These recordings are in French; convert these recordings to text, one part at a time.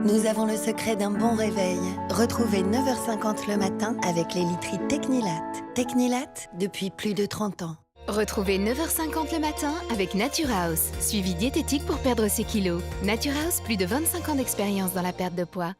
Nous avons le secret d'un bon réveil. Retrouvez 9h50 le matin avec les literies Technilat. Technilat, depuis plus de 30 ans. Retrouvez 9h50 le matin avec Nature House, suivi diététique pour perdre ses kilos. Nature House, plus de 25 ans d'expérience dans la perte de poids.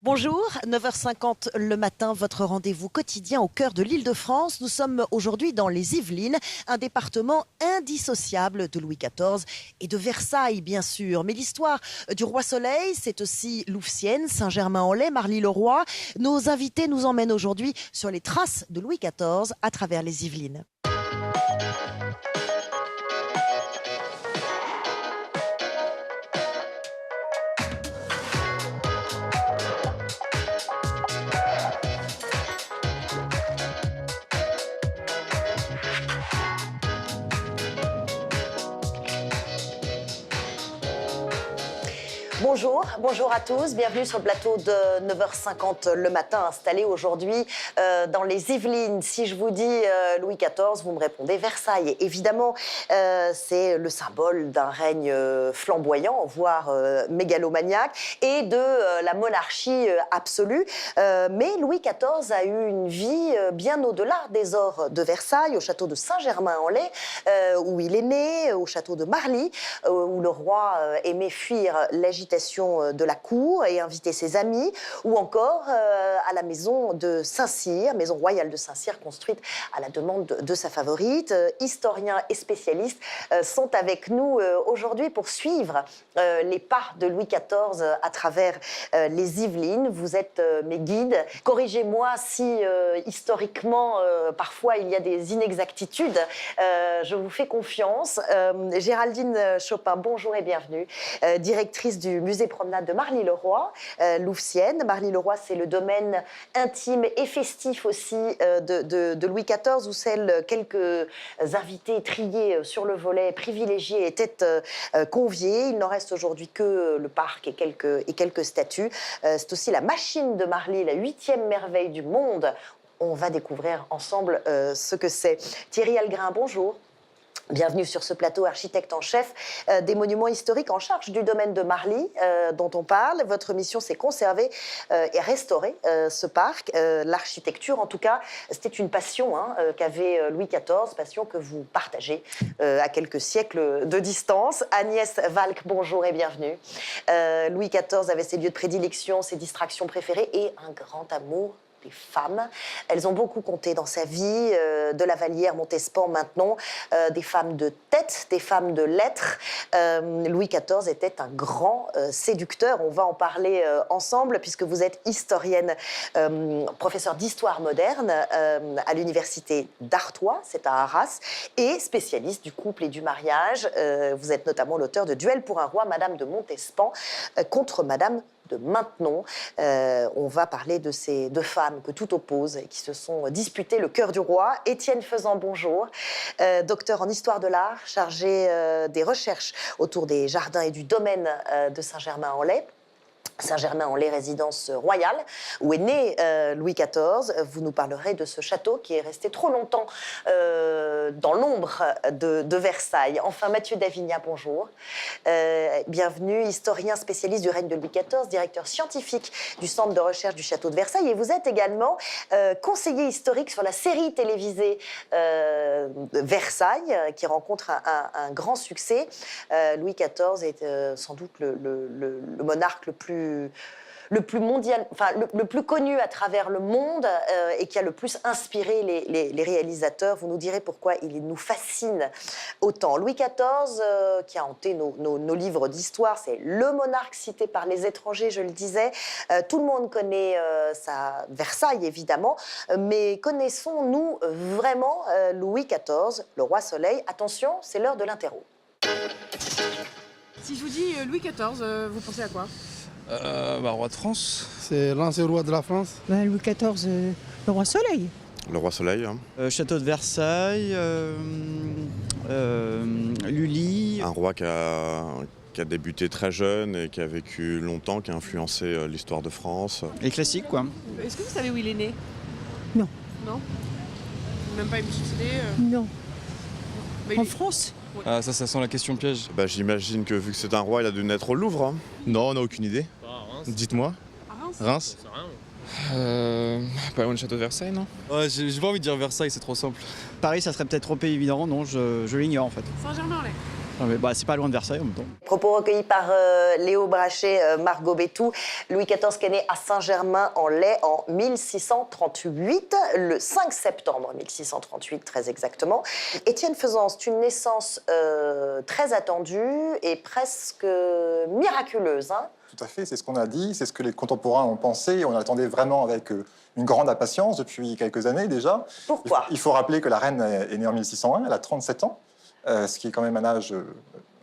Bonjour, 9h50 le matin, votre rendez-vous quotidien au cœur de l'Île-de-France. Nous sommes aujourd'hui dans les Yvelines, un département indissociable de Louis XIV et de Versailles, bien sûr. Mais l'histoire du roi Soleil, c'est aussi Louvciennes, Saint-Germain-en-Laye, Marly-le-Roi. Nos invités nous emmènent aujourd'hui sur les traces de Louis XIV à travers les Yvelines. Bonjour à tous, bienvenue sur le plateau de 9h50 le matin, installé aujourd'hui dans les Yvelines. Si je vous dis Louis XIV, vous me répondez Versailles. Évidemment, c'est le symbole d'un règne flamboyant, voire mégalomaniaque, et de la monarchie absolue. Mais Louis XIV a eu une vie bien au-delà des ors de Versailles, au château de Saint-Germain-en-Laye, où il est né, au château de Marly, où le roi aimait fuir l'agitation de la cour et inviter ses amis, ou encore à la maison de Saint-Cyr, maison royale de Saint-Cyr, construite à la demande de sa favorite. Historiens et spécialistes sont avec nous aujourd'hui pour suivre les pas de Louis XIV à travers les Yvelines. Vous êtes mes guides. Corrigez-moi si historiquement, parfois, il y a des inexactitudes. Je vous fais confiance. Géraldine Chopin, bonjour et bienvenue. Directrice du musée promenade de Marly-le-Roi, Louvciennes. Marly-le-Roi, c'est le domaine intime et festif aussi de Louis XIV, où quelques invités triés sur le volet privilégiés étaient conviés. Il n'en reste aujourd'hui que le parc et quelques statues. C'est aussi la machine de Marly, la 8e merveille du monde. On va découvrir ensemble ce que c'est. Thierry Algrin, bonjour. Bienvenue sur ce plateau, architecte en chef des monuments historiques en charge du domaine de Marly dont on parle. Votre mission, c'est conserver et restaurer ce parc. L'architecture, en tout cas, c'était une passion qu'avait Louis XIV, passion que vous partagez à quelques siècles de distance. Agnès Valk, bonjour et bienvenue. Louis XIV avait ses lieux de prédilection, ses distractions préférées et un grand amour des femmes. Elles ont beaucoup compté dans sa vie, de la Vallière, Montespan maintenant, des femmes de tête, des femmes de lettres. Louis XIV était un grand séducteur. On va en parler ensemble puisque vous êtes historienne, professeure d'histoire moderne à l'université d'Artois, c'est à Arras, et spécialiste du couple et du mariage. Vous êtes notamment l'auteur de Duel pour un roi, Madame de Montespan contre Madame de Maintenon. On va parler de ces deux femmes que tout oppose et qui se sont disputées le cœur du roi. Étienne Faisan, bonjour. Docteur en histoire de l'art, chargé des recherches autour des jardins et du domaine de Saint-Germain-en-Laye. Saint-Germain-en-Laye, résidence royale, où est né Louis XIV. Vous nous parlerez de ce château qui est resté trop longtemps dans l'ombre de Versailles. Enfin, Mathieu Davigna, bonjour. Bienvenue, historien spécialiste du règne de Louis XIV, directeur scientifique du Centre de recherche du château de Versailles. Et vous êtes également conseiller historique sur la série télévisée Versailles, qui rencontre un grand succès. Louis XIV est sans doute le monarque le plus mondial, enfin le plus connu à travers le monde et qui a le plus inspiré les réalisateurs. Vous nous direz pourquoi il nous fascine autant. Louis XIV, qui a hanté nos livres d'histoire, c'est le monarque cité par les étrangers, je le disais. Tout le monde connaît Versailles, évidemment, mais connaissons-nous vraiment Louis XIV, le roi Soleil? Attention, c'est l'heure de l'interro. Si je vous dis Louis XIV, vous pensez à quoi? Roi de France. C'est l'ancien roi de la France. Louis XIV, le roi Soleil. Le roi Soleil. Château de Versailles, Lully. Un roi qui a débuté très jeune et qui a vécu longtemps, qui a influencé l'histoire de France. Les classiques, quoi. Est-ce que vous savez où il est né? Non. Non? Même pas une petite idée Non. Mais En France? Ah, ça sent la question piège. J'imagine que vu que c'est un roi, il a dû naître au Louvre. Non, on n'a aucune idée. Dites-moi. Reims. Pas loin du château de Versailles, non? Ouais, j'ai pas envie de dire Versailles, c'est trop simple. Paris, ça serait peut-être trop évident, non, je l'ignore en fait. Saint-Germain-en-Laye. Non, mais c'est pas loin de Versailles en même temps. Propos recueillis par Léo Brachet, Margot Bétou. Louis XIV qui est né à Saint-Germain-en-Laye en 1638, le 5 septembre 1638 très exactement. Étienne Faisan, c'est une naissance très attendue et presque miraculeuse. Hein. Tout à fait, c'est ce qu'on a dit, c'est ce que les contemporains ont pensé. On attendait vraiment avec une grande impatience depuis quelques années déjà. Pourquoi? Il faut rappeler que la reine est née en 1601, elle a 37 ans. Ce qui est quand même un âge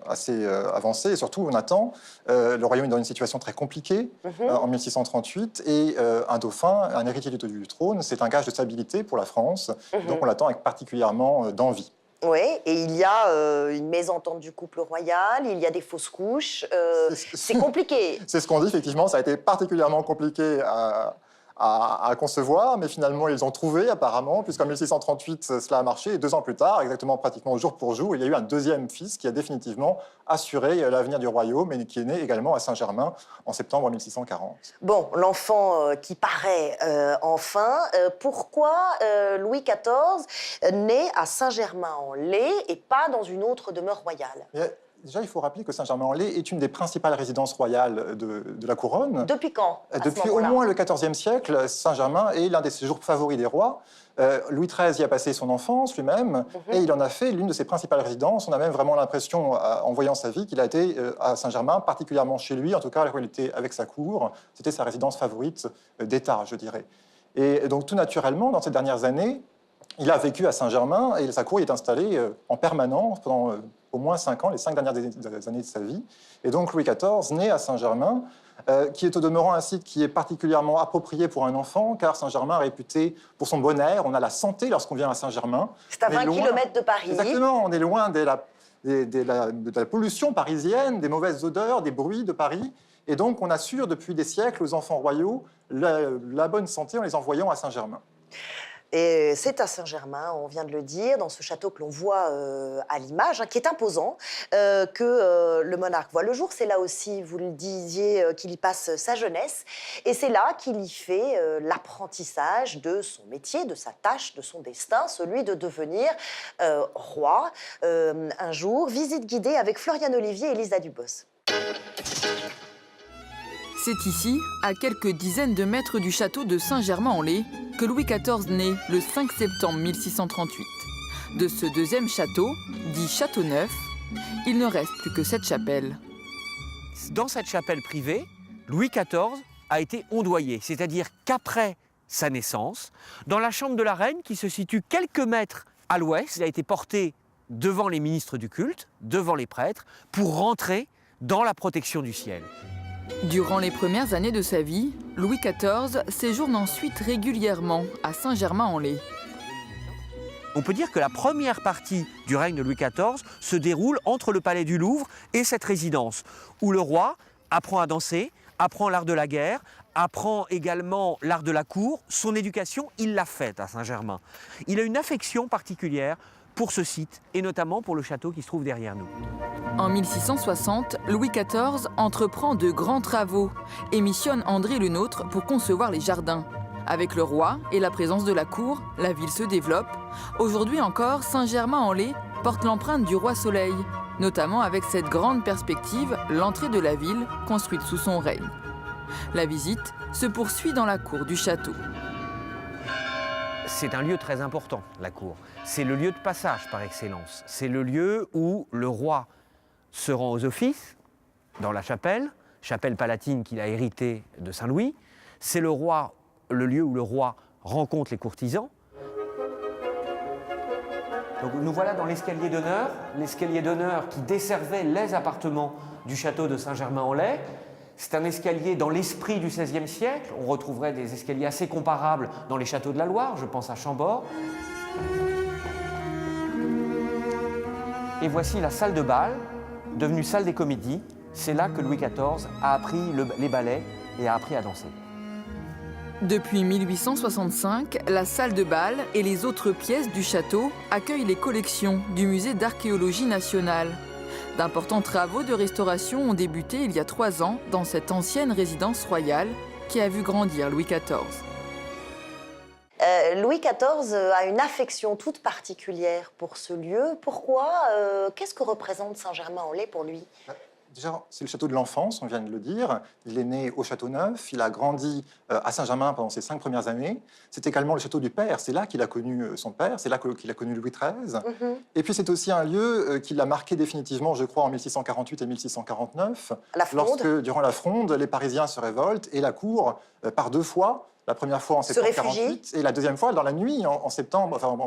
assez avancé. Et surtout, on attend, le royaume est dans une situation très compliquée en 1638, et un dauphin, un héritier du trône, c'est un gage de stabilité pour la France, donc on l'attend avec particulièrement d'envie. Oui, et il y a une mésentente du couple royal, il y a des fausses couches, c'est compliqué. C'est ce qu'on dit, effectivement, ça a été particulièrement compliqué à concevoir, mais finalement ils ont trouvé apparemment, puisqu'en 1638 cela a marché, et 2 ans plus tard, exactement pratiquement jour pour jour, il y a eu un deuxième fils qui a définitivement assuré l'avenir du royaume et qui est né également à Saint-Germain en septembre 1640. Bon, l'enfant qui paraît enfin, pourquoi Louis XIV naît à Saint-Germain-en-Laye et pas dans une autre demeure royale? Déjà, il faut rappeler que Saint-Germain-en-Laye est une des principales résidences royales de la couronne. Depuis quand? Depuis au moins le XIVe siècle, Saint-Germain est l'un des séjours favoris des rois. Louis XIII y a passé son enfance lui-même, et il en a fait l'une de ses principales résidences. On a même vraiment l'impression, en voyant sa vie, qu'il a été à Saint-Germain, particulièrement chez lui, en tout cas, là où il était avec sa cour. C'était sa résidence favorite d'État, je dirais. Et donc, tout naturellement, dans ces dernières années, il a vécu à Saint-Germain, et sa cour est installée en permanence pendant au moins 5 ans, les 5 dernières années de sa vie. Et donc Louis XIV naît à Saint-Germain, qui est au demeurant un site qui est particulièrement approprié pour un enfant, car Saint-Germain est réputé pour son bon air. On a la santé lorsqu'on vient à Saint-Germain. C'est à 20 km de Paris. Exactement, on est loin de la pollution parisienne, des mauvaises odeurs, des bruits de Paris. Et donc on assure depuis des siècles aux enfants royaux la bonne santé en les envoyant à Saint-Germain. Et c'est à Saint-Germain, on vient de le dire, dans ce château que l'on voit à l'image, hein, qui est imposant, que le monarque voit le jour. C'est là aussi, vous le disiez, qu'il y passe sa jeunesse. Et c'est là qu'il y fait l'apprentissage de son métier, de sa tâche, de son destin, celui de devenir roi. Un jour, visite guidée avec Florian Olivier et Lisa Dubos. C'est ici, à quelques dizaines de mètres du château de Saint-Germain-en-Laye, que Louis XIV naît le 5 septembre 1638. De ce deuxième château, dit Château Neuf, il ne reste plus que cette chapelle. Dans cette chapelle privée, Louis XIV a été ondoyé, c'est-à-dire qu'après sa naissance, dans la chambre de la reine qui se situe quelques mètres à l'ouest, il a été porté devant les ministres du culte, devant les prêtres, pour rentrer dans la protection du ciel. Durant les premières années de sa vie, Louis XIV séjourne ensuite régulièrement à Saint-Germain-en-Laye. On peut dire que la première partie du règne de Louis XIV se déroule entre le palais du Louvre et cette résidence, où le roi apprend à danser, apprend l'art de la guerre, apprend également l'art de la cour. Son éducation, il l'a faite à Saint-Germain. Il a une affection particulière pour ce site, et notamment pour le château qui se trouve derrière nous. En 1660, Louis XIV entreprend de grands travaux et missionne André Le Nôtre pour concevoir les jardins. Avec le roi et la présence de la cour, la ville se développe. Aujourd'hui encore, Saint-Germain-en-Laye porte l'empreinte du roi Soleil, notamment avec cette grande perspective, l'entrée de la ville, construite sous son règne. La visite se poursuit dans la cour du château. C'est un lieu très important, la cour. C'est le lieu de passage par excellence. C'est le lieu où le roi se rend aux offices, dans la chapelle palatine qu'il a héritée de Saint-Louis. C'est le lieu où le roi rencontre les courtisans. Donc nous voilà dans l'escalier d'honneur qui desservait les appartements du château de Saint-Germain-en-Laye. C'est un escalier dans l'esprit du XVIe siècle. On retrouverait des escaliers assez comparables dans les châteaux de la Loire, je pense à Chambord. Et voici la salle de bal, devenue salle des comédies. C'est là que Louis XIV a appris les ballets et a appris à danser. Depuis 1865, la salle de bal et les autres pièces du château accueillent les collections du musée d'archéologie nationale. D'importants travaux de restauration ont débuté il y a 3 ans dans cette ancienne résidence royale qui a vu grandir Louis XIV. Louis XIV a une affection toute particulière pour ce lieu. Pourquoi Qu'est-ce que représente Saint-Germain-en-Laye pour lui? Déjà, c'est le château de l'enfance, on vient de le dire. Il est né au Château-Neuf, il a grandi à Saint-Germain pendant ses 5 premières années. C'est également le château du père, c'est là qu'il a connu son père, c'est là qu'il a connu Louis XIII. Et puis c'est aussi un lieu qui l'a marqué définitivement, je crois, en 1648 et 1649. La Fronde. Lorsque, durant la Fronde, les Parisiens se révoltent et la cour, par 2 fois, la première fois en septembre 1948 et la deuxième fois dans la nuit en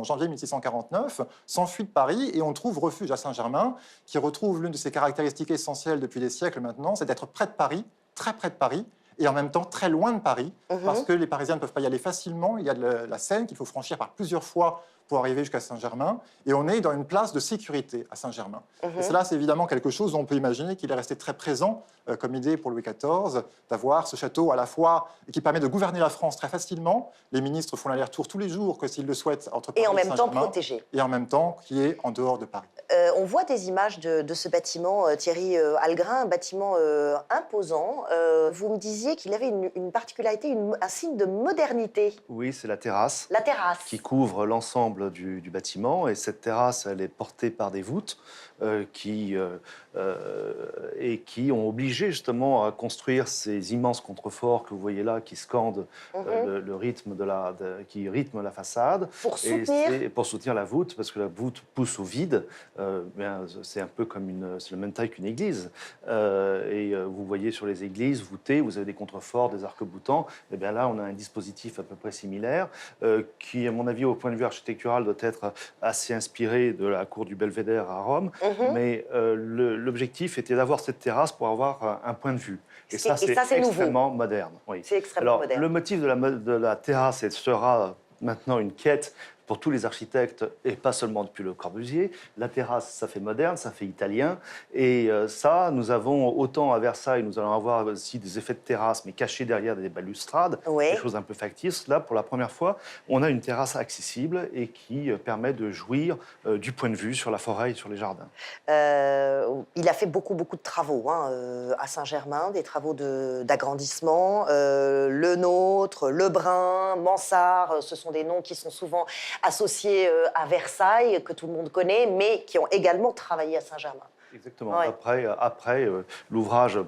janvier 1649, s'enfuit de Paris et on trouve refuge à Saint-Germain, qui retrouve l'une de ses caractéristiques essentielles depuis des siècles maintenant, c'est d'être près de Paris, très près de Paris, et en même temps très loin de Paris, parce que les Parisiens ne peuvent pas y aller facilement. Il y a la Seine qu'il faut franchir par plusieurs fois pour arriver jusqu'à Saint-Germain, et on est dans une place de sécurité à Saint-Germain. Et cela, c'est évidemment quelque chose dont on peut imaginer qu'il est resté très présent comme idée pour Louis XIV, d'avoir ce château à la fois qui permet de gouverner la France très facilement. Les ministres font l'aller-retour tous les jours, que s'ils le souhaitent, entre Paris et en même temps Saint-Germain, protégé. et en même temps qui est en dehors de Paris. On voit des images de ce bâtiment, Thierry Algrin, un bâtiment imposant. Vous me disiez qu'il avait une particularité, un signe de modernité. Oui, c'est la terrasse. La terrasse. Qui couvre l'ensemble du bâtiment. Et cette terrasse, elle est portée par des voûtes qui ont obligé justement à construire ces immenses contreforts que vous voyez là, qui scandent le rythme qui rythme la façade. Pour soutenir. Pour soutenir la voûte, parce que la voûte pousse au vide. C'est un peu comme c'est la même taille qu'une église. Vous voyez sur les églises voûtées, vous avez des contreforts, des arcs-boutants. Et bien là, on a un dispositif à peu près similaire qui, à mon avis, au point de vue architectural, doit être assez inspiré de la cour du Belvédère à Rome. Mais l'objectif était d'avoir cette terrasse pour avoir un point de vue. Et ça, c'est extrêmement moderne. Oui. C'est extrêmement moderne. Le motif de la terrasse sera maintenant une quête pour tous les architectes, et pas seulement depuis Le Corbusier. La terrasse, ça fait moderne, ça fait italien. Et ça, nous avons, autant à Versailles, nous allons avoir aussi des effets de terrasse, mais cachés derrière des balustrades, des choses un peu factices. Là, pour la première fois, on a une terrasse accessible et qui permet de jouir du point de vue sur la forêt et sur les jardins. Il a fait beaucoup de travaux à Saint-Germain, des travaux d'agrandissement. Le Nôtre, Le Brun, Mansart, ce sont des noms qui sont souvent associés à Versailles, que tout le monde connaît, mais qui ont également travaillé à Saint-Germain. Exactement. Ouais. Après l'ouvrage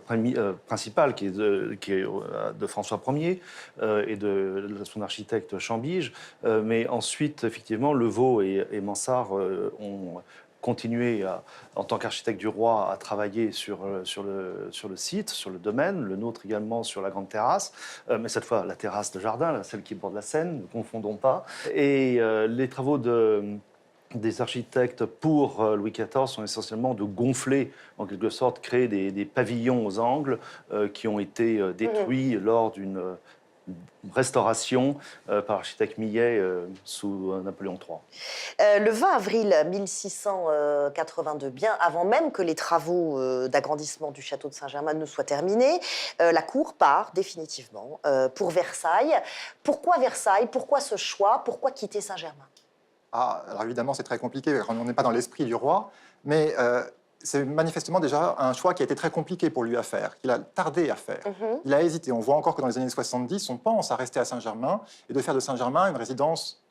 principal qui est de François Ier et de son architecte Chambige, mais ensuite, effectivement, Levaux et Mansart ont continué en tant qu'architecte du roi à travailler sur le site, sur le domaine, le nôtre également sur la grande terrasse, mais cette fois la terrasse de jardin, celle qui borde la Seine, ne confondons pas. Et les travaux des architectes pour Louis XIV sont essentiellement de gonfler, en quelque sorte, créer des pavillons aux angles qui ont été détruits lors d'une restauration par l'architecte Millet sous Napoléon III. Le 20 avril 1682, bien avant même que les travaux d'agrandissement du château de Saint-Germain ne soient terminés, la cour part définitivement pour Versailles. Pourquoi Versailles? Pourquoi ce choix? Pourquoi quitter Saint-Germain? Alors évidemment, c'est très compliqué, on n'est pas dans l'esprit du roi, mais c'est manifestement déjà un choix qui a été très compliqué pour lui à faire, qu'il a tardé à faire. Il a hésité. On voit encore que dans les années 70, on pense à rester à Saint-Germain et de faire de Saint-Germain une résidence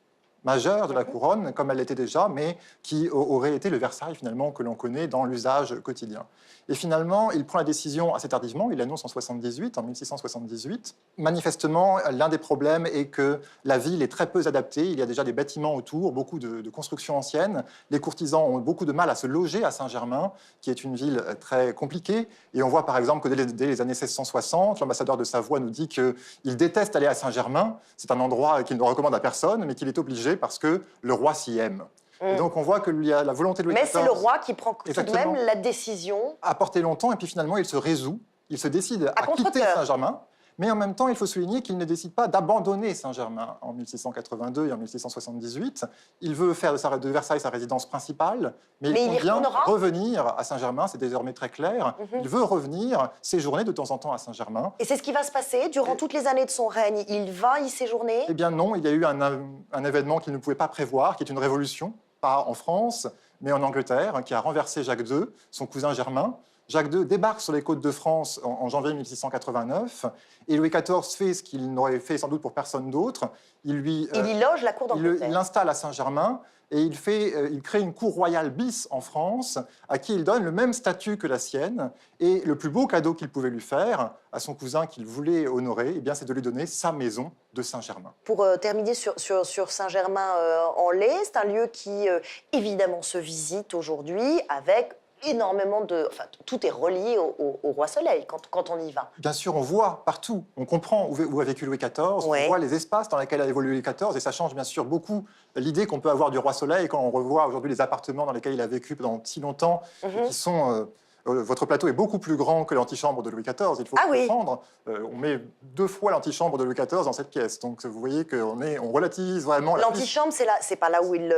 majeure de la couronne, comme elle l'était déjà, mais qui aurait été le Versailles, finalement, que l'on connaît dans l'usage quotidien. Et finalement, il prend la décision assez tardivement, il l'annonce en 1678. Manifestement, l'un des problèmes est que la ville est très peu adaptée, il y a déjà des bâtiments autour, beaucoup de constructions anciennes. Les courtisans ont beaucoup de mal à se loger à Saint-Germain, qui est une ville très compliquée. Et on voit par exemple que dès les années 1660, l'ambassadeur de Savoie nous dit qu'il déteste aller à Saint-Germain. C'est un endroit qu'il ne recommande à personne, mais qu'il est obligé parce que le roi s'y aime. Et donc on voit qu'il y a la volonté de Louis XIV... Mais c'est le roi qui prend tout de même la décision... ...a porté longtemps, et puis finalement il se résout, il se décide à quitter Saint-Germain. Mais en même temps, il faut souligner qu'il ne décide pas d'abandonner Saint-Germain en 1682 et en 1678. Il veut faire de Versailles sa résidence principale, mais il compte bien revenir à Saint-Germain, c'est désormais très clair. Il veut revenir séjourner de temps en temps à Saint-Germain. Et c'est ce qui va se passer durant toutes les années de son règne. Il va y séjourner? Eh bien non, il y a eu un événement qu'il ne pouvait pas prévoir, qui est une révolution, pas en France, mais en Angleterre, qui a renversé Jacques II, son cousin germain. Jacques II débarque sur les côtes de France en janvier 1689, et Louis XIV fait ce qu'il n'aurait fait sans doute pour personne d'autre. Il y loge la cour d'Angleterre. Il l'installe à Saint-Germain, et il crée une cour royale bis en France, à qui il donne le même statut que la sienne. Et le plus beau cadeau qu'il pouvait lui faire, à son cousin qu'il voulait honorer, eh bien, c'est de lui donner sa maison de Saint-Germain. Pour terminer sur Saint-Germain-en-Laye, c'est un lieu qui, évidemment, se visite aujourd'hui avec énormément de... Enfin, tout est relié au Roi Soleil quand on y va. Bien sûr, on voit partout, on comprend où a vécu Louis XIV, Ouais. on voit les espaces dans lesquels a évolué Louis XIV, et ça change bien sûr beaucoup l'idée qu'on peut avoir du Roi Soleil quand on revoit aujourd'hui les appartements dans lesquels il a vécu pendant si longtemps, qui sont... votre plateau est beaucoup plus grand que l'antichambre de Louis XIV, il faut comprendre. On met 2 fois l'antichambre de Louis XIV dans cette pièce, donc vous voyez qu'on relativise vraiment... L'antichambre, c'est pas là où il...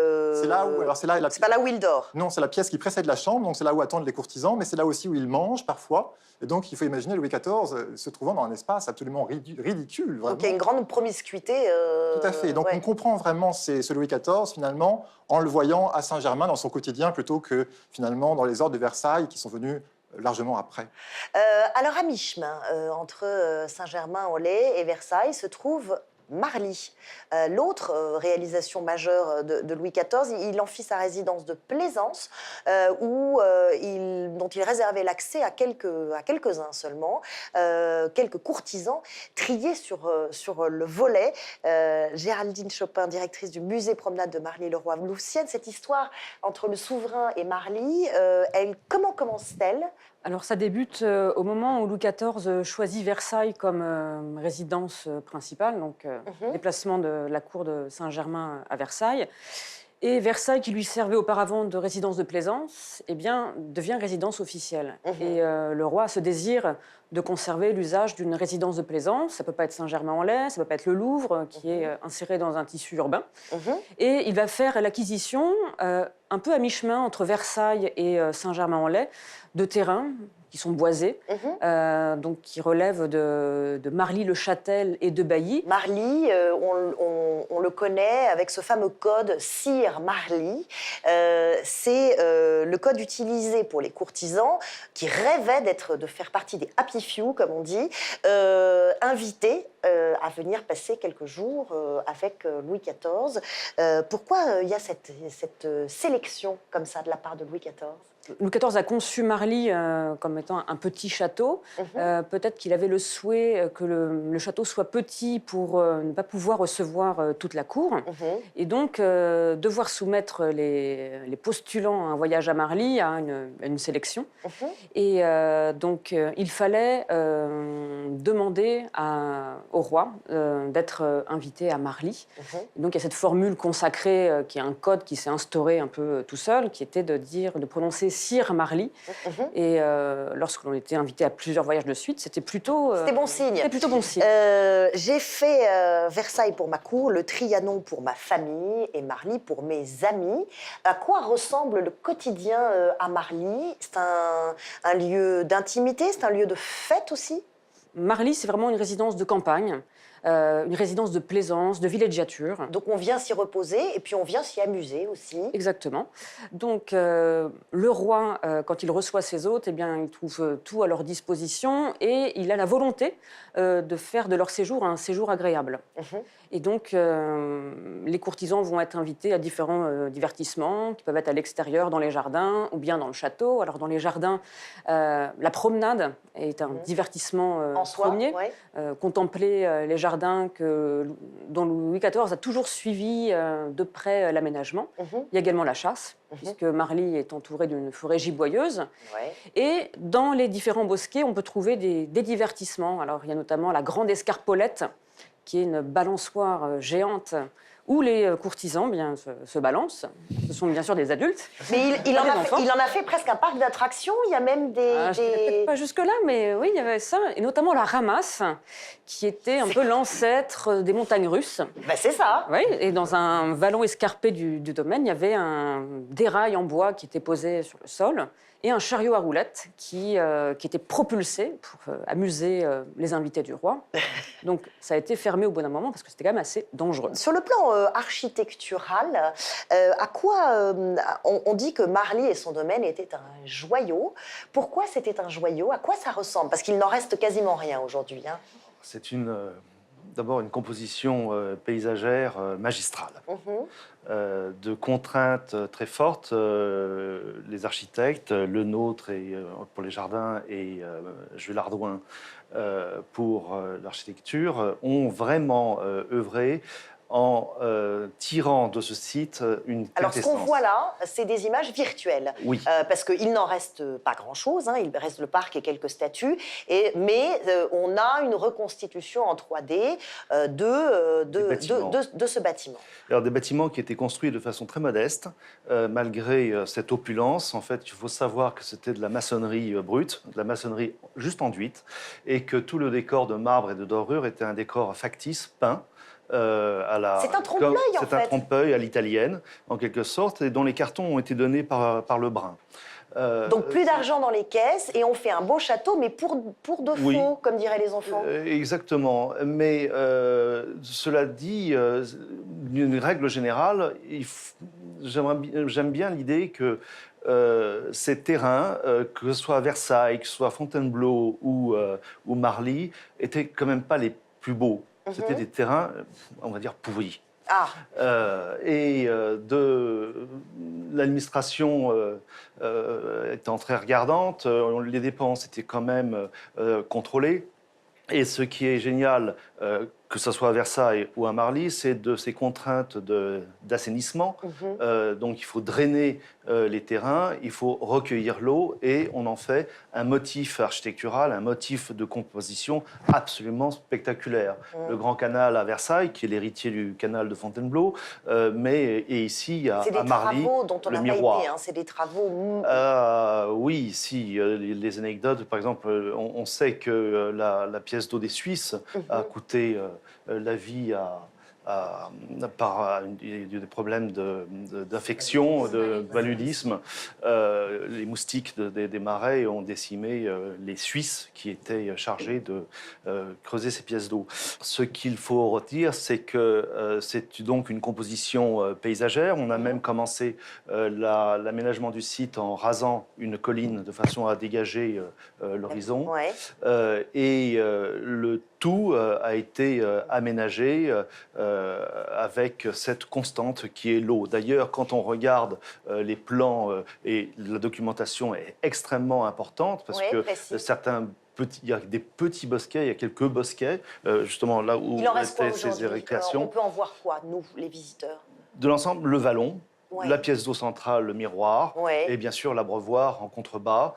C'est là où... Alors c'est pas là où il dort. Non, c'est la pièce qui précède la chambre, donc c'est là où attendent les courtisans, mais c'est là aussi où il mange parfois. Et donc il faut imaginer Louis XIV se trouvant dans un espace absolument ridicule. Vraiment. Donc il y a une grande promiscuité. Tout à fait. Donc on comprend vraiment ce Louis XIV finalement en le voyant à Saint-Germain dans son quotidien plutôt que finalement dans les ordres de Versailles qui sont venus largement après. Alors à mi-chemin, entre Saint-Germain-en-Laye et Versailles, se trouve Marly. L'autre réalisation majeure de Louis XIV, il en fit sa résidence de Plaisance, dont il réservait l'accès à quelques-uns seulement, quelques courtisans triés sur le volet. Géraldine Chopin, directrice du musée Promenade de Marly-le-Roi-Louvciennes, cette histoire entre le souverain et Marly, comment commence-t-elle ? Alors ça débute au moment où Louis XIV choisit Versailles comme résidence principale, donc déplacement de la cour de Saint-Germain à Versailles. Et Versailles, qui lui servait auparavant de résidence de plaisance, eh bien, devient résidence officielle. Et le roi a ce désir de conserver l'usage d'une résidence de plaisance. Ça ne peut pas être Saint-Germain-en-Laye, ça ne peut pas être le Louvre, qui est inséré dans un tissu urbain. Et il va faire l'acquisition, un peu à mi-chemin entre Versailles et Saint-Germain-en-Laye, de terrains qui sont boisés, donc qui relèvent de Marly-le-Châtel et de Bailly. Marly, on le connaît avec ce fameux code Sire Marly. C'est le code utilisé pour les courtisans qui rêvaient de faire partie des happy few, comme on dit, invités à venir passer quelques jours avec Louis XIV. Pourquoi il y a cette sélection comme ça de la part de Louis XIV ? Louis XIV a conçu Marly comme étant un petit château. Peut-être qu'il avait le souhait que le château soit petit pour ne pas pouvoir recevoir toute la cour. Et donc, devoir soumettre les postulants à un voyage à Marly à une sélection. Et donc, il fallait demander au roi d'être invité à Marly. Et donc, il y a cette formule consacrée qui est un code qui s'est instauré un peu tout seul, qui était de prononcer Sire Marly. Et lorsque l'on était invité à plusieurs voyages de suite, c'était plutôt... C'était bon signe. C'était plutôt bon signe. J'ai fait Versailles pour ma cour, le Trianon pour ma famille et Marly pour mes amis. À quoi ressemble le quotidien à Marly ? C'est un lieu d'intimité, c'est un lieu de fête aussi ? Marly, c'est vraiment une résidence de campagne. Une résidence de plaisance, de villégiature. Donc on vient s'y reposer et puis on vient s'y amuser aussi. Exactement. Donc le roi, quand il reçoit ses hôtes, eh bien, il trouve tout à leur disposition et il a la volonté de faire de leur séjour un séjour agréable. Et donc les courtisans vont être invités à différents divertissements qui peuvent être à l'extérieur, dans les jardins ou bien dans le château. Alors dans les jardins, la promenade est un divertissement premier. Contempler les jardins dont Louis XIV a toujours suivi de près l'aménagement. Il y a également la chasse, puisque Marly est entourée d'une forêt giboyeuse. Et dans les différents bosquets, on peut trouver des divertissements. Alors, il y a notamment la Grande Escarpolette, qui est une balançoire géante où les courtisans se balancent. Ce sont bien sûr des adultes. Mais il en a fait presque un parc d'attractions. Il y a même peut-être pas jusque-là, mais oui, il y avait ça. Et notamment la ramasse, qui était un peu l'ancêtre des montagnes russes. Ben c'est ça. Oui, et dans un vallon escarpé du domaine, il y avait un dérail en bois qui était posé sur le sol. et un chariot à roulettes qui était propulsé pour amuser les invités du roi. Donc ça a été fermé au bout d'un moment parce que c'était quand même assez dangereux. Sur le plan architectural, à quoi on dit que Marly et son domaine étaient un joyau. Pourquoi c'était un joyau? À quoi ça ressemble? Parce qu'il n'en reste quasiment rien aujourd'hui. Hein. C'est d'abord une composition paysagère magistrale, de contraintes très fortes. Les architectes, le nôtre pour les jardins et Jules Ardouin pour l'architecture, ont vraiment œuvré en tirant de ce site une quintessence. Alors, ce qu'on voit là, c'est des images virtuelles. Oui. Parce qu'il n'en reste pas grand-chose. Hein, il reste le parc et quelques statues. Mais on a une reconstitution en 3D de ce bâtiment. Alors, des bâtiments qui étaient construits de façon très modeste, malgré cette opulence. En fait, il faut savoir que c'était de la maçonnerie brute, de la maçonnerie juste enduite, et que tout le décor de marbre et de dorure était un décor factice, peint. C'est un trompe-l'œil, en fait. C'est un trompe-l'œil à l'italienne, en quelque sorte, et dont les cartons ont été donnés par le Brun. Donc plus d'argent dans les caisses, et on fait un beau château, mais pour de faux, oui, comme diraient les enfants. Exactement. Mais cela dit, d'une règle générale, j'aime bien l'idée que ces terrains, que ce soit à Versailles, que ce soit à Fontainebleau ou Marly, étaient quand même pas les plus beaux. C'était des terrains, on va dire, pourris. L'administration étant très regardante, les dépenses étaient quand même contrôlées. Et ce qui est génial, que ce soit à Versailles ou à Marly, c'est de ces contraintes d'assainissement. Donc il faut drainer les terrains, il faut recueillir l'eau, et on en fait un motif architectural, un motif de composition absolument spectaculaire. Le Grand Canal à Versailles, qui est l'héritier du canal de Fontainebleau, et ici à Marly, le miroir. C'est des travaux dont on n'a pas idée, hein, c'est des travaux... Oui, si, les anecdotes, par exemple, on sait que la pièce d'eau des Suisses a coûté la vie par des problèmes d'infection, de paludisme. Les moustiques des marais ont décimé les Suisses qui étaient chargés de creuser ces pièces d'eau. Ce qu'il faut retenir, c'est que c'est donc une composition paysagère. On a même commencé l'aménagement du site en rasant une colline de façon à dégager l'horizon. Et le tout a été aménagé avec cette constante qui est l'eau. D'ailleurs, quand on regarde les plans et la documentation est extrêmement importante, parce que il y a des petits bosquets, il y a quelques bosquets, justement là où étaient ces récréations. On peut en voir quoi, nous, les visiteurs? De l'ensemble, le vallon. La pièce d'eau centrale, le miroir, et bien sûr l'abreuvoir en contrebas,